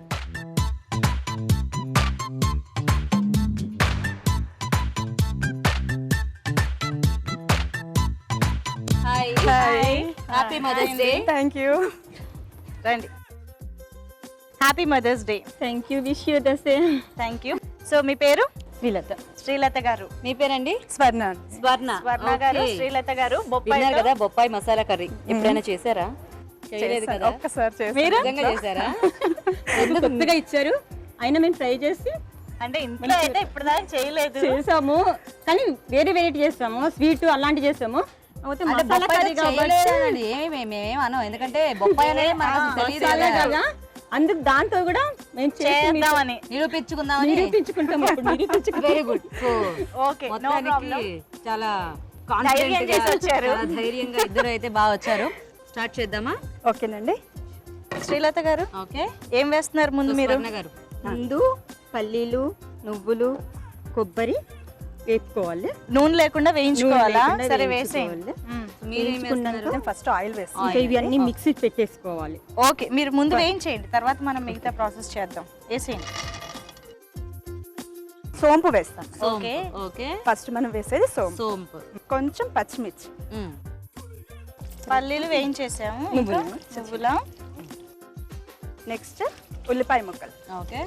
Hi, happy mother's day. Thank you. రండి. Happy mother's day. Thank you. Wish you the same. Thank you. So మీ పేరు? శ్రీలత. శ్రీలత గారు. మీ పేరండి? స్వర్ణ. స్వర్ణ గారు. శ్రీలత గారు బొప్పాయి కదా, బొప్పాయి మసాలా కర్రీ ఎప్పుడైనా చేశారా? చేయలేదు కదా. ఒక్కసారి చేసి మీరు నిజంగా చేశారా? కొత్తగా ఇచ్చారు, అయినా మేము ట్రై చేసి అంటే ఇంట్లో అయితే ఇప్పుడు దాకా చేయలేదు. చేసాము, కానీ వేరే వెరైటీ చేస్తాము. స్వీట్ అలాంటివి చేస్తాము. అంటే బొప్పాయి చేయలేదండి, మేమేం అనం, ఎందుకంటే బొప్పాయి అనేది మనకు తెలియదు కదా. అందుకు దాంతో కూడా మేము చేద్దామని నిరూపించుకుందామని నిరూపించుకుంటాం. Very good. So okay, no మొత్తానికి ప్రాబ్లం. చాలా ధైర్యం చేసి వచ్చారు. ధైర్యంగా ఇద్దరు అయితే బాగా వచ్చారు. స్టార్ట్ చేద్దామా? ఓకేనండి. శ్రీలత గారు, ఓకే, ఏం వేస్తున్నారు ముందు మీరు? గారు ముందు పల్లీలు, నువ్వులు, కొబ్బరి వేపుకోవాలి. నూనె లేకుండా వేయించుకోవాలా? నూనె లేకుండా సరే వేయించుకోవాలి. వేసేయండి. ఫస్ట్ ఆయిల్ వేసి ఇవి అన్ని మిక్సీ పెట్టేసుకోవాలి. ఓకే, మీరు ముందు వేయించేయండి, తర్వాత మనం మిగతా ప్రాసెస్ చేద్దాం. వేసేయండి. సోంపు వేస్తాం. ఓకే ఓకే, ఫస్ట్ మనం వేసేది సోంపు, సోంపు, కొంచెం పచ్చిమిర్చి, పల్లీలు వేయించేసాము, నువ్వుల, నెక్స్ట్ ఉల్లిపాయ ముక్కలు. ఓకే.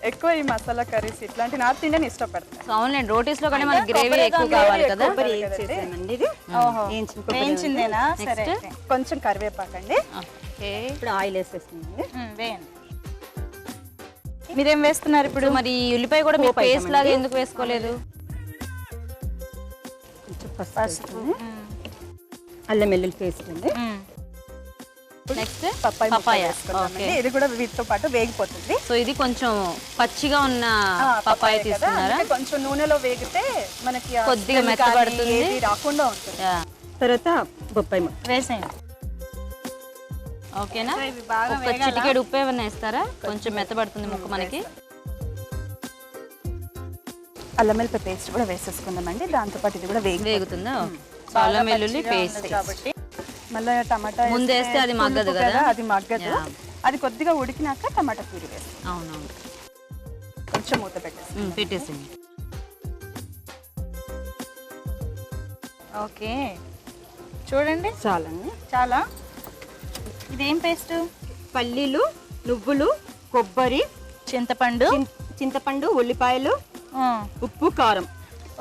ఎక్కువ ఈ మసాలా కర్రీస్ ఇట్లాంటి నార్త్ ఇండియన్ ఇష్టపడతాను. అవునండి, రోటీస్ లో కానీ మనకి గ్రేవీ ఎక్కువ కావాలి కదా. కొబ్బరి వేసేసానండి, ఇది వేయించిందేనా? సరే, కొంచెం కరివేపాకండి. ఓకే, ఇప్పుడు ఆయిల్ వేసేసింది. వేయండి. మీరేం వేస్తున్నారు ఇప్పుడు? మరి ఉల్లిపాయ కూడా మీరు పేస్ట్ లాగా ఎందుకు వేసుకోలేదు? కొంచెం పసుపు, అల్లం వెల్లుల్లి పేస్ట్ అండి. నెక్స్ట్ పప్పాయ వేసుకుంటామండి. ఇది కూడా వీటితో పాటు వేగిపోతుంది. సో ఇది కొంచెం పచ్చిగా ఉన్న పప్పాయ తీసుకున్నారా? కొంచెం నూనెలో వేగితే మనకి కొద్దిగా మెత్తబడుతుంది, ఏది రాకుండా ఉంటుంది. తర్వాత బొప్పాయి ముక్క వేసేయండి. ఓకేనా? ఒక చిటికెడు ఉప్పు ఏమన్నా వేస్తారా? కొంచెం మెత్తబడుతుంది ముక్క మనకి. అల్లం వెల్లుల్లి పేస్ట్ కూడా వేసేసుకుందామండి. దాంతోపాటు ఇది కూడా వేగుతుందా? సో అల్లం వెల్లుల్లి పేస్ట్ కాబట్టి మళ్ళీ టమాటా ముందు వేస్తే అది మగ్గదు పులుపు కదా? అది మగ్గదు. అది కొద్దిగా ఉడికినాక టమాటా ప్యూరీ వేస్తాం. అవునవును. కొంచెం మూత పెట్టేస్తాం. పెట్టేసింది. ఓకే చూడండి చాలండి. చాలా. ఇదేం పేస్ట్? పల్లీలు, నువ్వులు, కొబ్బరి, చింతపండు, ఉల్లిపాయలు, ఉప్పు, కారం.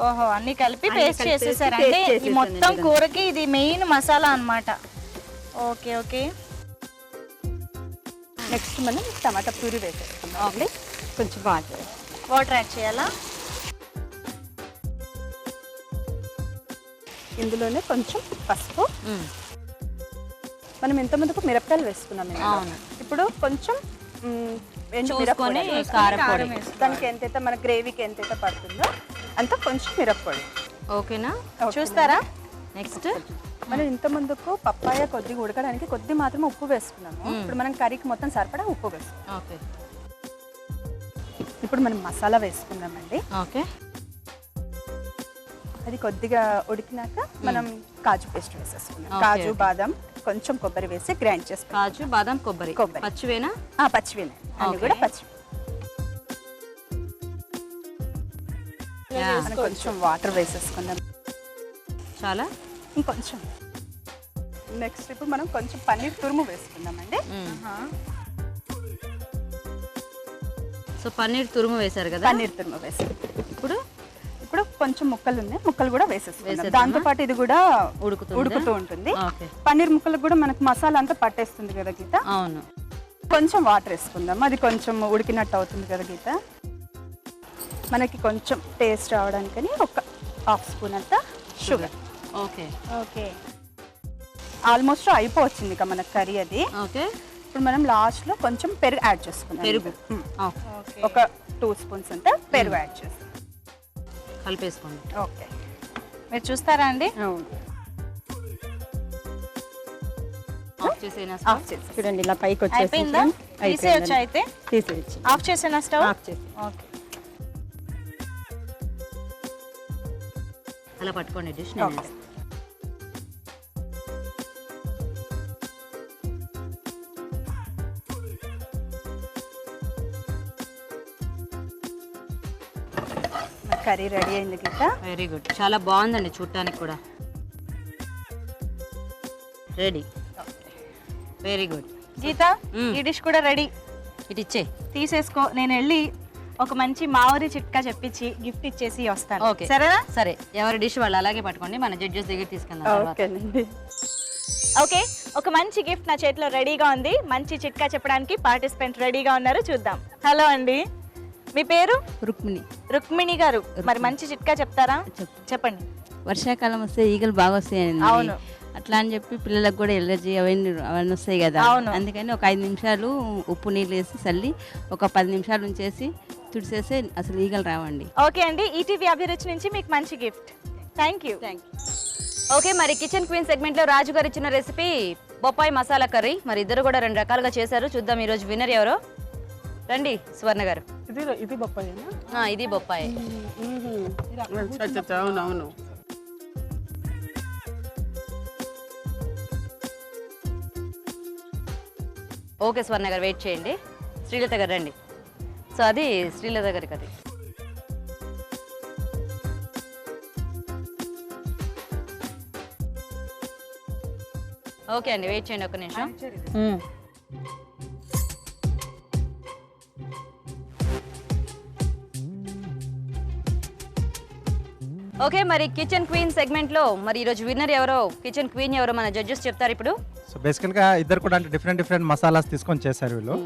ఓహో, అన్ని కలిపి అన్ని పేస్ట్ కలిపి చేసేసారు. paste అంటే ఈ చేసేసాను మొత్తం ఇదిగో. కూరకి ఇది మెయిన్ మసాలా అన్నమాట. Okay okay. నెక్స్ట్ మనం టమాటా ప్యూరీ వేసేసుకుందాం అండి. కొంచెం వాటర్ యాడ్ చేయాలా? ఇందులోనే కొంచెం పసుపు. మనం ఇంతమందుకు మిరపకాయలు వేసుకున్నాం. ఇప్పుడు కొంచెం చూసుకొని కారం దానికి ఎంతైతే మన గ్రేవీకి ఎంతైతే పడుతుందో అంత కొంచెం మిరప్పొడి. ఓకేనా? చూస్తారా? నెక్స్ట్ మనం ఇంత ముందుకు పప్పాయ కొద్దిగా ఉడకడానికి కొద్ది మాత్రమే ఉప్పు వేసుకున్నాము. ఇప్పుడు మనం కర్రీకి మొత్తం సరిపడా ఉప్పు వేసుకున్నాం. ఓకే. ఇప్పుడు మనం మసాలా వేసుకుందామండి. ఓకే. అది కొద్దిగా ఉడికినాక మనం కాజు పేస్ట్ వేసేసుకున్నాం. కాజు, బాదం, కొంచెం కొబ్బరి వేసి గ్రైండ్ చేసుకున్నాం. కాజు, బాదం, కొబ్బరి. పచ్చివేనా? పచ్చివేనా, అన్ని కూడా పచ్చి. కొంచెం వాటర్ వేసేసుకుందాం. చాలా ఇంకొంచెం. నెక్స్ట్ ఇప్పుడు మనం కొంచెం పన్నీర్ తురుము వేసుకుందామండి. సో పన్నీర్ తురుము వేశారు కదా? పన్నీర్ తురుము వేసాం. ఇప్పుడు కొంచెం ముక్కలు ఉన్నాయి, ముక్కలు కూడా వేసేసుకుందాం. దాంతో పాటు ఇది కూడా ఉడుకుతూ ఉంటుంది. పన్నీర్ ముక్కలకు కూడా మనకు మసాలా అంతా పట్టేస్తుంది కదా గీత. అవును. కొంచెం వాటర్ వేసుకుందాం. అది కొంచెం ఉడికినట్టు అవుతుంది కదా గీత. మనకి కొంచెం టేస్ట్ రావడానికని ఒక హాఫ్ స్పూన్ అంతా షుగర్. Okay okay. ఆల్మోస్ట్ అయిపోవచ్చింది ఇక మన కర్రీ అది. ఓకే. ఇప్పుడు మనం లాస్ట్లో కొంచెం పెరుగు యాడ్ చేసుకుందాం. పెరుగు ఒక 2 స్పూన్స్ అంతా పెరుగు యాడ్ చేస్తాం. కలిపేసుకోండి. ఓకే. మీరు చూస్తారా అండి? ఆఫ్ చేసేనా? ఆఫ్ చేసి చూడండి, ఇలా పైకి వచ్చేసి అయిపోయిందా? తీసేయొచ్చా అయితే? తీసేయచ్చు. ఆఫ్ చేసేనా స్టవ్? ఆఫ్ చేసి. ఓకే. అలా పట్టుకోండి డిష్. కర్రీ రెడీ అయింది గీత. Very good. చాలా బాగుందండి చూడటానికి కూడా. రెడీ. Very good. గీత, ఈ డిష్ కూడా రెడీ. ఇటు ఇచ్చే తీసేసుకో. నేను వెళ్ళి ఒక మంచి మావరి చిట్కా చెప్పించి గిఫ్ట్ ఇచ్చేసి వస్తాను. ఓకే సరేనా? సరే. ఎవరి డిష్ వాళ్ళు అలాగే పట్టుకోండి. మన జడ్జెస్ దగ్గర తీసుకెళ్దాం. ఓకే, ఒక మంచి గిఫ్ట్ నా చేతిలో రెడీగా ఉంది. మంచి చిట్కా చెప్పడానికి పార్టిసిపెంట్ రెడీగా ఉన్నారు, చూద్దాం. హలో అండి, మీ పేరు? రుక్మిణి. రుక్మిణి గారు, మరి మంచి చిట్కా చెప్తారా? చెప్పండి. వర్షాకాలం వస్తే ఈగలు బాగా వస్తాయండి. అవును. అట్లా అని చెప్పి పిల్లలకు కూడా ఎలర్జీ అవన్నీ వస్తాయి కదా. అందుకని ఒక 5 నిమిషాలు ఉప్పు నీళ్ళు వేసి చల్లి ఒక 10 నిమిషాలు ఉంచేసి తుడిసేస్తే అసలు ఈగలు రావండి. ఓకే అండి, ఈటీవీ అభిరుచి నుంచి మీకు మంచి గిఫ్ట్. Thank you. ఓకే, మరి కిచెన్ క్వీన్ సెగ్మెంట్ లో రాజు గారు ఇచ్చిన రెసిపీ బొప్పాయి మసాలా కర్రీ. మరి ఇద్దరు కూడా 2 రకాలుగా చేశారు. చూద్దాం ఈ రోజు విన్నర్ ఎవరో. రండి స్వర్ణ గారు. ఇది బొప్పాయేనా? ఇది బొప్పాయి. అవునవును. ఓకే స్వర్ణ గారు వెయిట్ చేయండి. శ్రీలత గారు రండి. సో అది శ్రీలత గారికి అది. ఓకే అండి, వెయిట్ చేయండి ఒక నిమిషం. ఓకే, మరి కిచెన్ క్వీన్ సెగ్మెంట్ లో మరి ఈరోజు విన్నర్ ఎవరో, కిచెన్ క్వీన్ ఎవరో మన జడ్జెస్ చెప్తారు ఇప్పుడు. సో బేసికల్గా ఇద్దరు కూడా అంటే డిఫరెంట్ మసాలాస్ తీసుకొని చేశారు వీళ్ళు.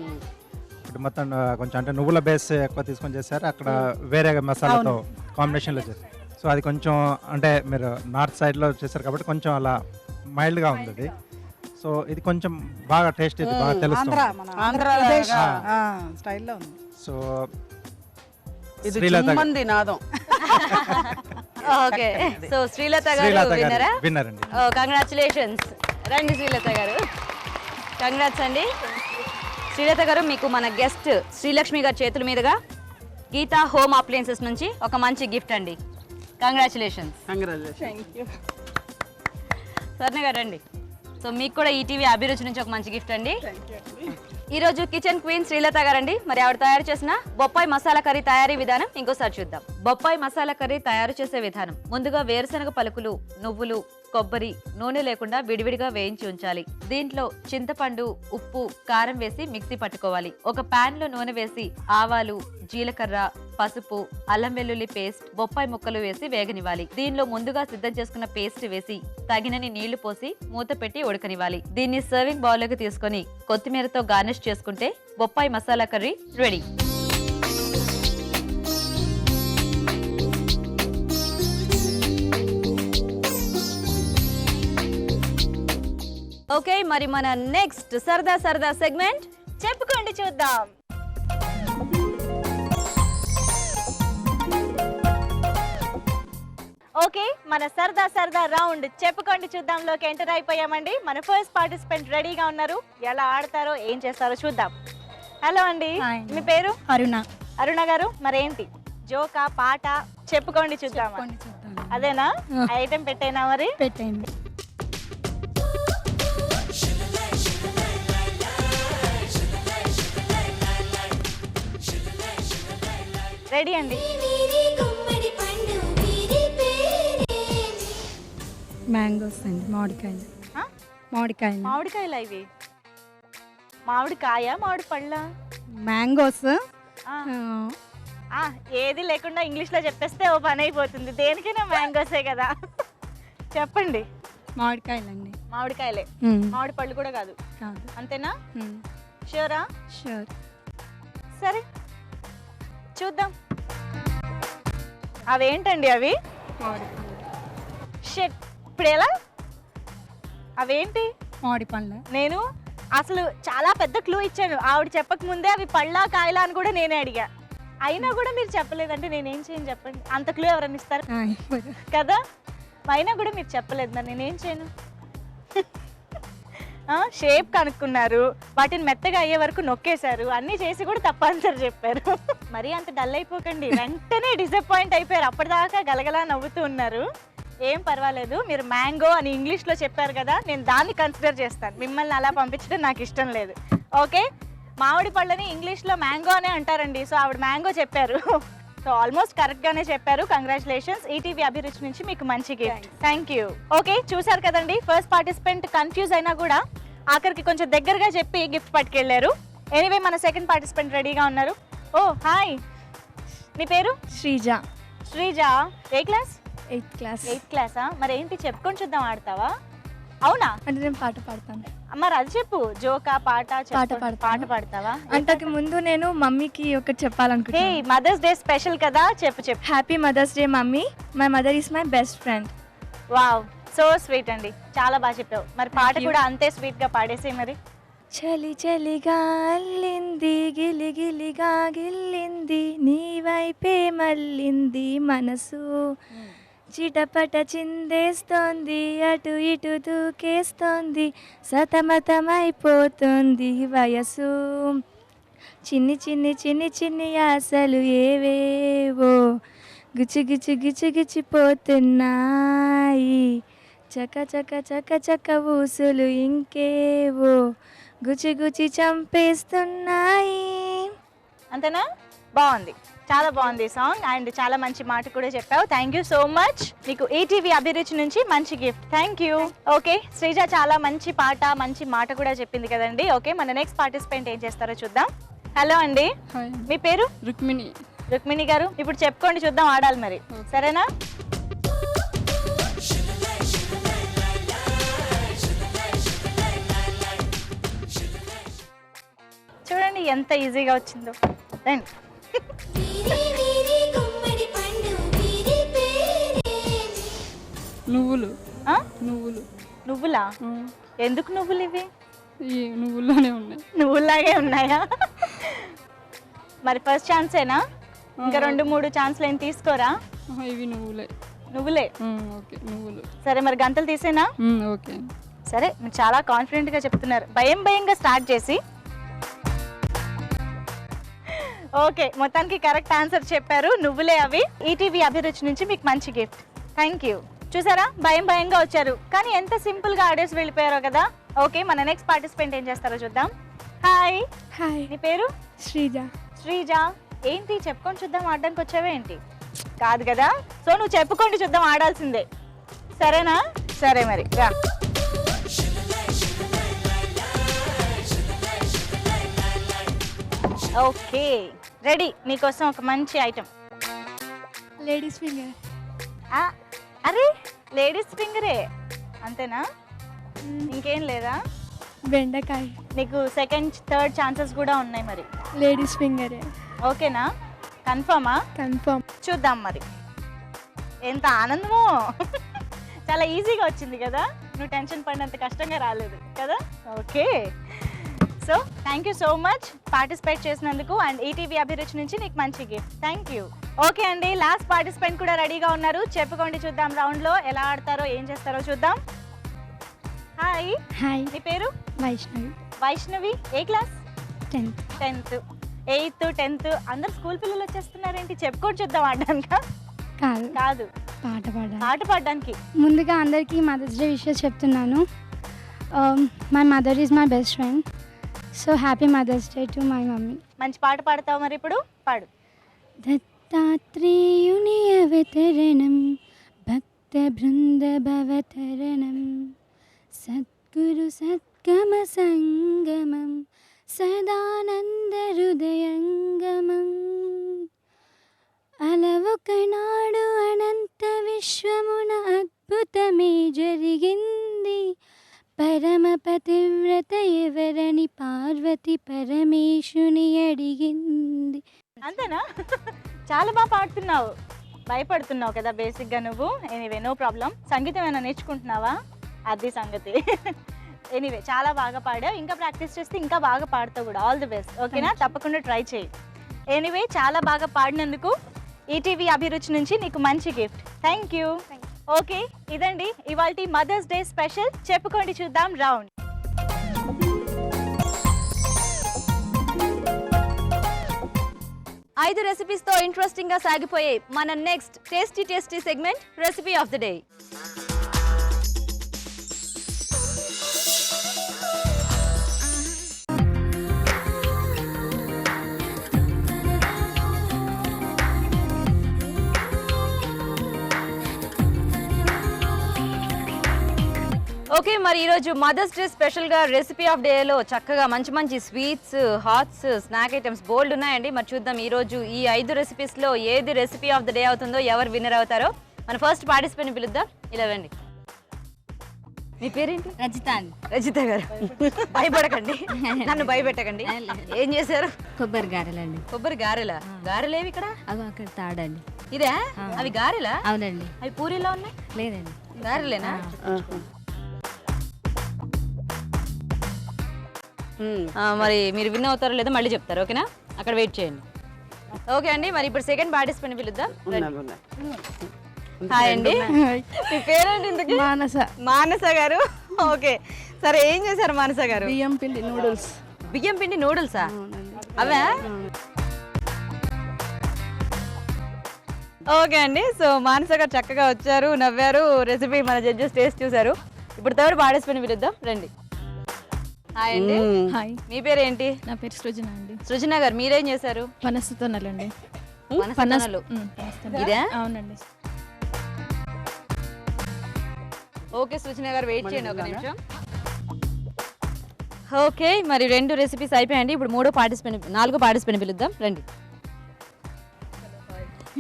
ఇప్పుడు మొత్తం కొంచెం అంటే నువ్వుల బేస్ ఎక్కువ తీసుకొని చేశారు, అక్కడ వేరే మసాలాతో కాంబినేషన్లో చేశారు. సో అది కొంచెం అంటే మీరు నార్త్ సైడ్లో చేశారు కాబట్టి కొంచెం అలా మైల్డ్గా ఉంది అది. సో ఇది కొంచెం బాగా టేస్ట్ ఇది బాగా తెలుస్తుంది. స్టైల్లో ఉంది. సో ఇది చుమ్మంది నాదం. ఓకే, సో శ్రీలత గారు విన్నరా? విన్నర్ అండి. కంగ్రాచులేషన్స్. రండి శ్రీలత గారు, కంగ్రాట్స్ అండి. శ్రీలత గారు, మీకు మన గెస్ట్ శ్రీలక్ష్మి గారి చేతుల మీదుగా గీతా హోమ్ అప్లయన్సెస్ నుంచి ఒక మంచి గిఫ్ట్ అండి. కంగ్రాచులేషన్స్. స్వర్ణ గారు రండి. సో మీకు కూడా ఈటీవీ అభిరుచి నుంచి ఒక మంచి గిఫ్ట్ అండి. ఈరోజు కిచెన్ క్వీన్ శ్రీలత గారండి. మరి ఆవిడ తయారు చేసిన బొప్పాయి మసాలా కర్రీ తయారీ విధానం ఇంకోసారి చూద్దాం. బొప్పాయి మసాలా కర్రీ తయారు చేసే విధానం: ముందుగా వేరుశనగ పలుకులు, నువ్వులు, కొబ్బరి నూనె లేకుండా విడివిడిగా వేయించి ఉంచాలి. దీంట్లో చింతపండు, ఉప్పు, కారం వేసి మిక్సీ పట్టుకోవాలి. ఒక పాన్ లో నూనె వేసి ఆవాలు, జీలకర్ర, పసుపు, అల్లం వెల్లుల్లి పేస్ట్, బొప్పాయి ముక్కలు వేసి వేగనివ్వాలి. దీనిలో ముందుగా సిద్ధం చేసుకున్న పేస్ట్ వేసి తగినన్ని నీళ్లు పోసి మూత పెట్టి ఉడకనివ్వాలి. దీన్ని సర్వింగ్ బౌల్ లోకి తీసుకొని కొత్తిమీరతో గార్నిష్ చేసుకుంటే బొప్పాయి మసాలా కర్రీ రెడీ. ఓకే, మరి మన నెక్స్ట్ సరదా సరదా సెగ్మెంట్ చెప్పుకోండి చూద్దాం. ఓకే, మన సరదా సరదా రౌండ్ చెప్పుకోండి చూద్దాంలోకి ఎంటర్ అయిపోయామండి. మన ఫస్ట్ పార్టిసిపెంట్ రెడీగా ఉన్నారు. ఎలా ఆడతారో ఏం చేస్తారో చూద్దాం. హలో అండి, మీ పేరు? అరుణ. అరుణ గారు, మరేంటి జోకా పాట చెప్పుకోండి చూద్దాం. అదేనా ఐటెం పెట్టేనా? మరి పెట్టండి. రెడీ అండి. మ్యాంగోస్ అండి, మామిడికాయలు. మామిడికాయలు. మామిడికాయలు ఇవి? మామిడికాయ, మామిడి పళ్ళ? మ్యాంగోస్. ఏది లేకుండా ఇంగ్లీష్ లో చెప్పేస్తే ఓ పని అయిపోతుంది. దేనికైనా మ్యాంగోసే కదా. చెప్పండి. మామిడికాయలండి. మామిడికాయలే. మామిడి పళ్ళు కూడా కాదు? కాదు. అంతేనా? షూరా? షూర్. సరే చూద్దాం. అవేంటండి అవి? షిట్, ఇప్పుడు ఎలా? అవేంటి? మామిడి పళ్ళు. నేను అసలు చాలా పెద్ద క్లూ ఇచ్చాను. ఆవిడ చెప్పక ముందే అవి పళ్ళా కాయలా అని కూడా నేనే అడిగా. అయినా కూడా మీరు చెప్పలేదంటే నేనేం చేయను చెప్పండి. అంత క్లూ ఎవరన్నా ఇస్తారు కదా? అయినా కూడా మీరు చెప్పలేదు, మరి నేనేం చేయను? షేప్ కనుక్కున్నారు, వాటిని మెత్తగా అయ్యే వరకు నొక్కేశారు, అన్నీ చేసి కూడా తప్ప ఆన్సర్ చెప్పారు. మరీ అంత డల్ అయిపోకండి, వెంటనే డిసప్పాయింట్ అయిపోయారు. అప్పటిదాకా గలగలా నవ్వుతూ ఉన్నారు. ఏం పర్వాలేదు, మీరు మ్యాంగో అని ఇంగ్లీష్లో చెప్పారు కదా, నేను దాన్ని కన్సిడర్ చేస్తాను. మిమ్మల్ని అలా పంపించడం నాకు ఇష్టం లేదు. ఓకే, మామిడి పళ్ళని ఇంగ్లీష్లో మ్యాంగో అనే అంటారండి. సో ఆవిడ మ్యాంగో చెప్పారు. సో ఆల్మోస్ట్ కరెక్ట్గానే చెప్పారు. కంగ్రాచులేషన్స్. ఈటీవీ అభిరుచి నుంచి మీకు మంచి గిఫ్ట్. Thank you. ఓకే, చూసారు కదండి, ఫస్ట్ పార్టిసిపెంట్ కన్ఫ్యూజ్ అయినా కూడా ఆఖరికి కొంచెం దగ్గరగా చెప్పి గిఫ్ట్ పట్టుకెళ్ళారు. ఎనీవే, మన సెకండ్ పార్టిసిపెంట్ రెడీగా ఉన్నారు. ఓ హాయ్, నీ పేరు? శ్రీజ. శ్రీజ, ఏ క్లాస్? 8th class. 8th క్లాసా? మరి ఏంటి చెప్పుకొని చూద్దాం, ఆడతావా? అవునా? అంటే నేను పాట పాడతాను. మరి అది చెప్పు. జోకా పాట? పాట పాడతావా? అంతకు ముందు నేను మమ్మీకి ఒకటి చెప్పాలనుకుంటున్నాను. హే, మదర్స్ డే స్పెషల్ కదా, చెప్పు. Happy mother's day mummy, my mother is my best friend. Wow, so sweet అండి, చాలా బాగా చెప్పావు. మరి పాట కూడా అంతే స్వీట్ గా పాడేసే మరి. చలి చలిగా అల్లింది, గిలి గిలిగా గిల్లింది, నీ వైపే మళ్ళింది మనసు, చిటపట చిందేస్తోంది, అటు ఇటు దూకేస్తోంది, సతమతమైపోతుంది వయసు, చిన్ని చిన్ని చిన్ని చిన్ని ఆశలు ఏవేవో గుచ్చి గుచ్చి గుచ్చి గుచ్చిపోతున్నాయి, చక చక చక చక ఊసులు ఇంకేవో గుచ్చి గుచ్చి చంపేస్తున్నాయి. అంతేనా? బాగుంది, చాలా బాగుంది సాంగ్. అండ్ చాలా మంచి మాట కూడా చెప్పావు. Thank you so much. మీకు ఈటీవీ అభిరుచి నుంచి మంచి gift. Thank you. Okay, Sreeja చాలా మంచి పాట, మంచి మాట కూడా చెప్పింది కదండి. ఓకే, మన నెక్స్ట్ పార్టిసిపెంట్ ఏం చేస్తారో చూద్దాం. హలో అండి, మీ పేరు? రుక్మిణి. రుక్మిణి గారు, ఇప్పుడు చెప్పుకోండి చూద్దాం, ఆడాలి మరి, సరేనా? చూడండి ఎంత ఈజీగా వచ్చిందో. రండి. నువ్వులు. నువ్వులు. నువ్వులా? ఎందుకు నువ్వులు ఇవి? నువ్వుల్లానే ఉన్నాయి. నువ్వుల్లాగే ఉన్నాయా? మరి ఫస్ట్ ఛాన్సేనా? ఇంకా 2-3 ఛాన్స్లు ఏం తీసుకోరా? ఇవి నువ్వులే. నువ్వులే? ఓకే, నువ్వులు. సరే, మరి గంటలు తీసేనా? ఓకే. సరే, మీరు చాలా కాన్ఫిడెంట్గా చెప్తున్నారు. భయంగా స్టార్ట్ చేసి ఓకే, మొత్తానికి కరెక్ట్ ఆన్సర్ చెప్పారు, నువ్వులే అవి. ఈటీవీ అభిరుచి నుంచి మీకు మంచి గిఫ్ట్. Thank you. చూసారా, భయంగా వచ్చారు కానీ ఎంత సింపుల్ గా ఆడేసి వెళ్ళిపోయారో కదా. ఓకే, మన నెక్స్ట్ పార్టిసిపెంట్ ఏం చేస్తారో చూద్దాం. హాయ్. హాయ్. నీ పేరు? శ్రీజ. శ్రీజ, ఏంటి చెప్పుకొని చూద్దాం ఆడడానికి వచ్చావే ఏంటి? కాదు కదా, సో నువ్వు చెప్పుకోండి చూద్దాం ఆడాల్సిందే, సరేనా? సరే మరి రా. Okay, ready. నీకోసం ఒక మంచి ఐటమ్. Ladies finger. అరే, లేడీస్ ఫింగరే అంతేనా? ఇంకేం లేదా? బెండకాయ. నీకు సెకండ్ థర్డ్ ఛాన్సెస్ కూడా ఉన్నాయి మరి. లేడీస్ ఫింగరే. ఓకేనా? కన్ఫర్మా? కన్ఫర్మ్. చూద్దాం మరి. ఎంత ఆనందమో. చాలా ఈజీగా వచ్చింది కదా, నువ్వు టెన్షన్ పడినంత కష్టంగా రాలేదు కదా. Okay, so thank you so much participate చేసినందుకు. అండ్ ఈటీవీ అభిరుచి నుంచి నీకు మంచి గిఫ్ట్. Thank you. ఓకే అండి, లాస్ట్ పార్టిసిపెంట్ కూడా రెడీగా ఉన్నారు. చెప్పుకోండి చూద్దాం రౌండ్లో ఎలా ఆడతారో ఏం చేస్తారో చూద్దాం. హాయ్. హాయ్. నీ పేరు? వైష్ణవి. వైష్ణవి, ఏ class? 10th. 10th. 8th 10th అందరు స్కూల్ పిల్లలు వచ్చేస్తున్నారేంటి? చెప్పుకోండి చూద్దాం ఆడడానికా? కాదు. కాదు, పాట పాడాలి. పాట పాడడానికి. ముందుగా అందరికీ మదర్స్ డే విషెస్ చెప్తున్నాను. My mother is my best friend. So happy mother's day to my mummy. మంచి పాట పాడతావు మరి, ఇప్పుడు పాడు. దత్తాత్రేయుని అవతరణం భక్త బృంద భవతరణం సద్గురు సద్గమ సంగమం సదానంద హృదయంగమం అలవొకనాడు అనంత విశ్వమున అద్భుతమే జరిగింది. పరమ పతివ్రత ఎవరని పార్వతి పరమేశుని అడిగింది. అంతేనా? చాలా బాగా పాడుతున్నావు. భయపడుతున్నావు కదా బేసిక్గా నువ్వు. Anyway, no problem. సంగీతం ఏమైనా నేర్చుకుంటున్నావా? అది సంగతి. ఎనీవే, చాలా బాగా పాడావు. ఇంకా ప్రాక్టీస్ చేస్తే ఇంకా బాగా పాడతావు కూడా. All the best. ఓకేనా? తప్పకుండా ట్రై చేయి. ఎనీవే, చాలా బాగా పాడినందుకు ఈటీవీ అభిరుచి నుంచి నీకు మంచి గిఫ్ట్. Thank you. ఓకే, ఇదండి ఇవాల్టి మదర్స్ డే స్పెషల్ చెప్పుకోండి చూద్దాం రౌండ్. ఐదు రెసిపీస్ తో ఇంట్రెస్టింగ్ గా సాగిపోయే మన next tasty segment recipe of the day. Okay, మరి ఈరోజు మదర్స్ డే స్పెషల్గా రెసిపీ ఆఫ్ డేలో చక్కగా మంచి స్వీట్స్, హాట్స్, స్నాక్ ఐటమ్స్ బోల్డ్ ఉన్నాయండి. మరి చూద్దాం ఈరోజు ఈ 5 రెసిపీస్లో ఏది రెసిపీ ఆఫ్ ద డే అవుతుందో, ఎవరు విన్నర్ అవుతారో. మన ఫస్ట్ పార్టిసిపెంట్ పిలుద్దాం. ఇలా రండి. మీ పేరేంటి? రజిత అండి. రజిత గారు, భయపడకండి, నన్ను భయపెట్టకండి. ఏం చేశారు? కొబ్బరి గారెలండి. కొబ్బరి గారెలా? గారెలేవి ఇక్కడ? అవి అక్కడ తాడండి. ఇదే? అవి గారెలా? అవునండి. అవి పూరీలా ఉన్నాయి? లేదండి, గారెలేనా? మరి మీరు విన్ అవుతారో లేదో మళ్ళీ చెప్తారు. ఓకేనా? అక్కడ వెయిట్ చేయండి. ఓకే అండి, మరి ఇప్పుడు సెకండ్ పార్టిసిపెంట్ పిలుద్దాం. హాయ్ అండి, మీ పేరేంటి ఇంతకీ? మానస. మానస గారు, ఓకే. సరే, ఏం చేశారు మానస గారు? బియ్యం పిండి నూడిల్స్. బియ్యం పిండి నూడిల్సా? అవే? ఓకే అండి, సో మానస గారు చక్కగా వచ్చారు, నవ్వారు, రెసిపీ మన జడ్జెస్ టేస్ట్ చూసారు. ఇప్పుడు థర్డ్ పార్టిసిపెంట్ పిలుద్దాం. రండి. హాయ్ అండి. హాయ్. మీ పేరేంటి? నా పేరు సృజన అండి. సృజన గారు, మీరేం చేశారు? పనసతోనలండి. పనసతోనలు. ఇదే? అవునండి. ఓకే సృజన గారు, వెయిట్ చేయండి ఒక నిమిషం. ఓకే, మరి 2 రెసిపీస్ అయిపోయాయండి. ఇప్పుడు 4వ పార్టిసిపెంట్ పిలుద్దాం. రండి.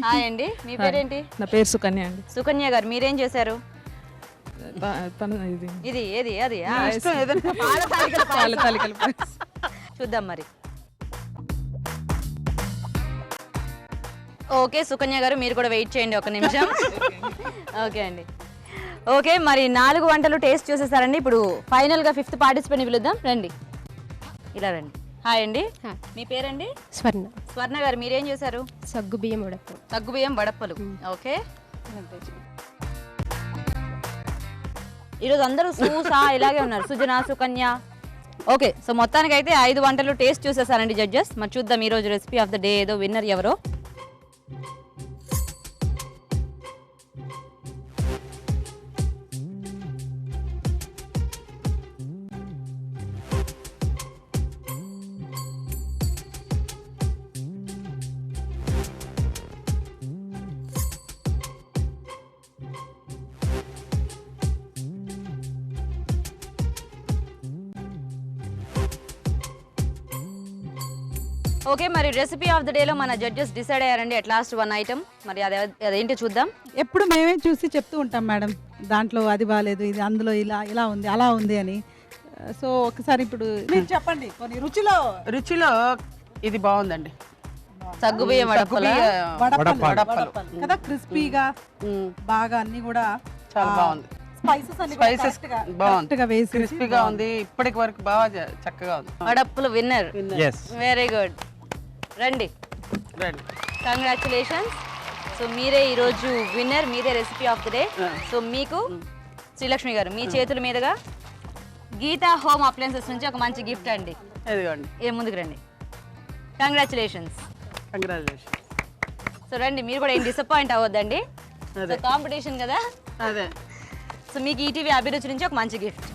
హాయ్ అండి, మీ పేరేంటి? నా పేరు సుకన్య అండి. సుకన్య గారు, మీరేం చేశారు? ఇది ఏది? అది చూద్దాం మరి. ఓకే సుకన్య గారు, మీరు కూడా వెయిట్ చేయండి ఒక నిమిషం. ఓకే అండి. ఓకే, మరి 4 వంటలు టేస్ట్ చూసేసారండి. ఇప్పుడు ఫైనల్గా 5th పార్టిసిపెంట్ పిలుద్దాం. రండి, ఇలా రండి. హాయ్ అండి, మీ పేరండి? స్వర్ణ. స్వర్ణ గారు, మీరేం చేశారు? సగ్గుబియ్యం వడపలు. సగ్గుబియ్యం వడపలు. ఓకే, ఈరోజు అందరూ సూసా ఇలాగే ఉన్నారు. సుజన, సుకన్య, ఓకే, సో మొత్తానికి అయితే 5 వంటలు టేస్ట్ చూసేసారండి జడ్జెస్. మరి చూద్దాం ఈ రోజు రెసిపీ ఆఫ్ ద డే ఏదో విన్నర్ ఎవరో. ఓకే, మరి రెసిపీ ఆఫ్ ద డేలో మన జడ్జెస్ డిసైడ్ అయ్యారండి అట్ లాస్ట్ 1 ఐటమ్. మరి అదేంటి చూద్దాం. ఎప్పుడు మేమే చూసి చెప్తూ ఉంటాం మేడం, దాంట్లో అది బాగాలేదు, ఇది అందులో ఇలా ఉంది అలా ఉంది అని. సో ఒకసారి ఇప్పుడు మీరు చెప్పండి కొన్ని రుచిలో ఇది బాగుందండి. సగ్గుబియ్యం వడపలు కదా, క్రిస్పీగా బాగా అన్ని కూడా చాలా బాగుంది. స్పైసెస్ బాగుంది, వేసి క్రిస్పీగా ఉంది. ఇప్పటికి వరకు బాగా చక్కగా ఉంది. వడప్పులు విన్నర్. Very good. రండి, కంగ్రాచులేషన్స్. సో మీరే ఈరోజు విన్నర్, మీరే recipe of the day. So మీకు శ్రీలక్ష్మి గారు మీ చేతుల మీదుగా గీతా హోమ్ అప్లయన్సెస్ నుంచి ఒక మంచి గిఫ్ట్ అండి. ఏ ముందుకు రండి. కంగ్రాచులేషన్స్. సో రండి, మీరు కూడా ఏం డిసప్పాయింట్ అవ్వద్దండి. సో కాంపిటీషన్ కదా. అదే. సో మీకు ఈటీవీ అభిరుచి నుంచి ఒక మంచి గిఫ్ట్.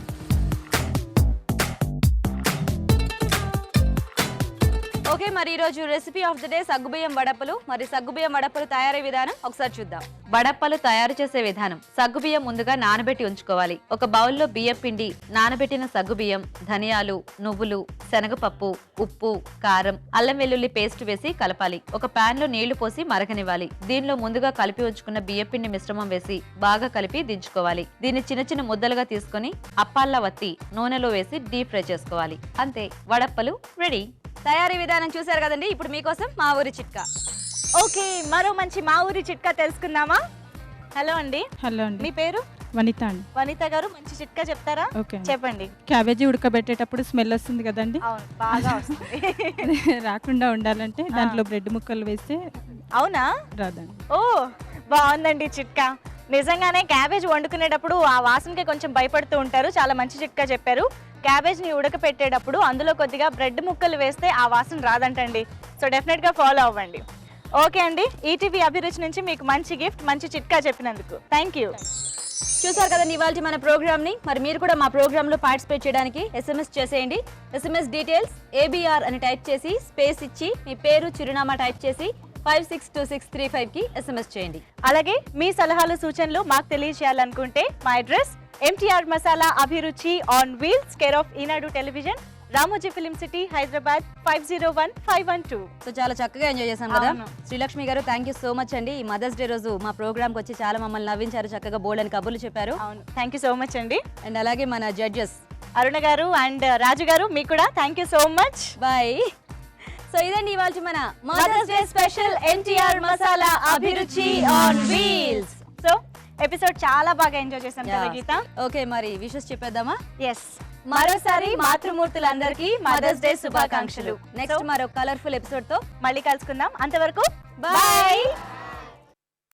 ఓకే, మరి ఈరోజు రెసిపీ ఆఫ్ ద డే సగ్గుబియ్యం వడప్పలు. మరి సగ్గుబియ్యం వడప్పలు తయారీ విధానం ఒకసారి చూద్దాం. వడప్పలు తయారు చేసే విధానం. సగ్గుబియ్యం ముందుగా నానబెట్టి ఉంచుకోవాలి. ఒక బౌల్లో బియ్యం పిండి, నానబెట్టిన సగ్గుబియ్యం, ధనియాలు, నువ్వులు, శనగపప్పు, ఉప్పు, కారం, అల్లం వెల్లుల్లి పేస్ట్ వేసి కలపాలి. ఒక పాన్ లో నీళ్లు పోసి మరగనివ్వాలి. దీనిలో ముందుగా కలిపి ఉంచుకున్న బియ్యం పిండి మిశ్రమం వేసి బాగా కలిపి దించుకోవాలి. దీన్ని చిన్న చిన్న ముద్దలుగా తీసుకుని అప్పాల్లా వత్తి నూనెలో వేసి డీప్ ఫ్రై చేసుకోవాలి. అంతే, వడప్పలు రెడీ. తయారీ విధానం చూసారు కదండి. ఇప్పుడు మీకోసం మా ఊరి చిట్కా. ఓకే, మరో మంచి మా ఊరి చిట్కా తెలుసుకుందామా? హలో అండి. హలో అండి. మీ పేరు? వనిత అండి. వనిత గారు, మంచి చిట్కా చెప్తారా? ఓకే, చెప్పండి. క్యాబేజీ ఉడకబెట్టేటప్పుడు స్మెల్ వస్తుంది కదండి, అవును, బాగా వస్తుంది. రాకుండా ఉండాలంటే దాంట్లో బ్రెడ్ ముక్కలు వేస్తే అవునా రాదండి. ఓ, బాగుందండి చిట్కా. నిజంగానే క్యాబేజ్ వండుకునేటప్పుడు ఆ వాసనకి కొంచెం భయపడుతూ ఉంటారు. చాలా మంచి చిట్కా చెప్పారు. క్యాబేజ్ని ఉడకపెట్టేటప్పుడు అందులో కొద్దిగా బ్రెడ్ ముక్కలు వేస్తే ఆ వాసన రాదంటండి. సో డెఫినెట్గా ఫాలో అవ్వండి. ఓకే అండి, ఈటీవీ అభిరుచి నుంచి మీకు మంచి గిఫ్ట్, మంచి చిట్కా చెప్పినందుకు థ్యాంక్ యూ. చూసారు కదండి ఇవాళ మన ప్రోగ్రామ్ ని. మరి మీరు కూడా మా ప్రోగ్రామ్ లో పార్టిసిపేట్ చేయడానికి SMS చేసేయండి. SMS డీటెయిల్స్ ABR అని టైప్ చేసి స్పేస్ ఇచ్చి మీ పేరు, చిరునామా టైప్ చేసి 562635 కి SMS చేయండి. అలాగే మీ సలహాలు, సూచనలు మాకు తెలియజేయాలనుకుంటే మా address MTR masala Abhiruchi on wheels, care of Eenadu television, Ramoji film city, Hyderabad 501512. So చాలా చక్కగా ఎంజాయ్ చేశాం కదా. శ్రీలక్ష్మి గారు, థ్యాంక్ యూ సో మచ్ అండి. ఈ మదర్స్ డే రోజు మా ప్రోగ్రామ్కి వచ్చి చాలా మమ్మల్ని నవ్వించారు, చక్కగా బోల్డ్ అని కబుర్లు చెప్పారు. అవును, థ్యాంక్ యూ సో మచ్ అండి. అండ్ అలాగే మన జడ్జెస్ అరుణ గారు అండ్ రాజు గారు, మీకు కూడా thank you so much. Bye. So ఇదండి ఇవాళ మన mother's day special MTR masala Abhiruchi on wheels. So episode చాలా బాగా ఎంజాయ్ చేశాం కదా గీత. ఓకే, మరి విషెస్ చెప్పేద్దామా? ఎస్, మరోసారి మాతృమూర్తులందరికీ మదర్స్ డే శుభాకాంక్షలు. నెక్స్ట్ మరో కలర్ఫుల్ ఎపిసోడ్ తో మళ్ళీ కలుసుకుందాం. అంతవరకు బాయ్.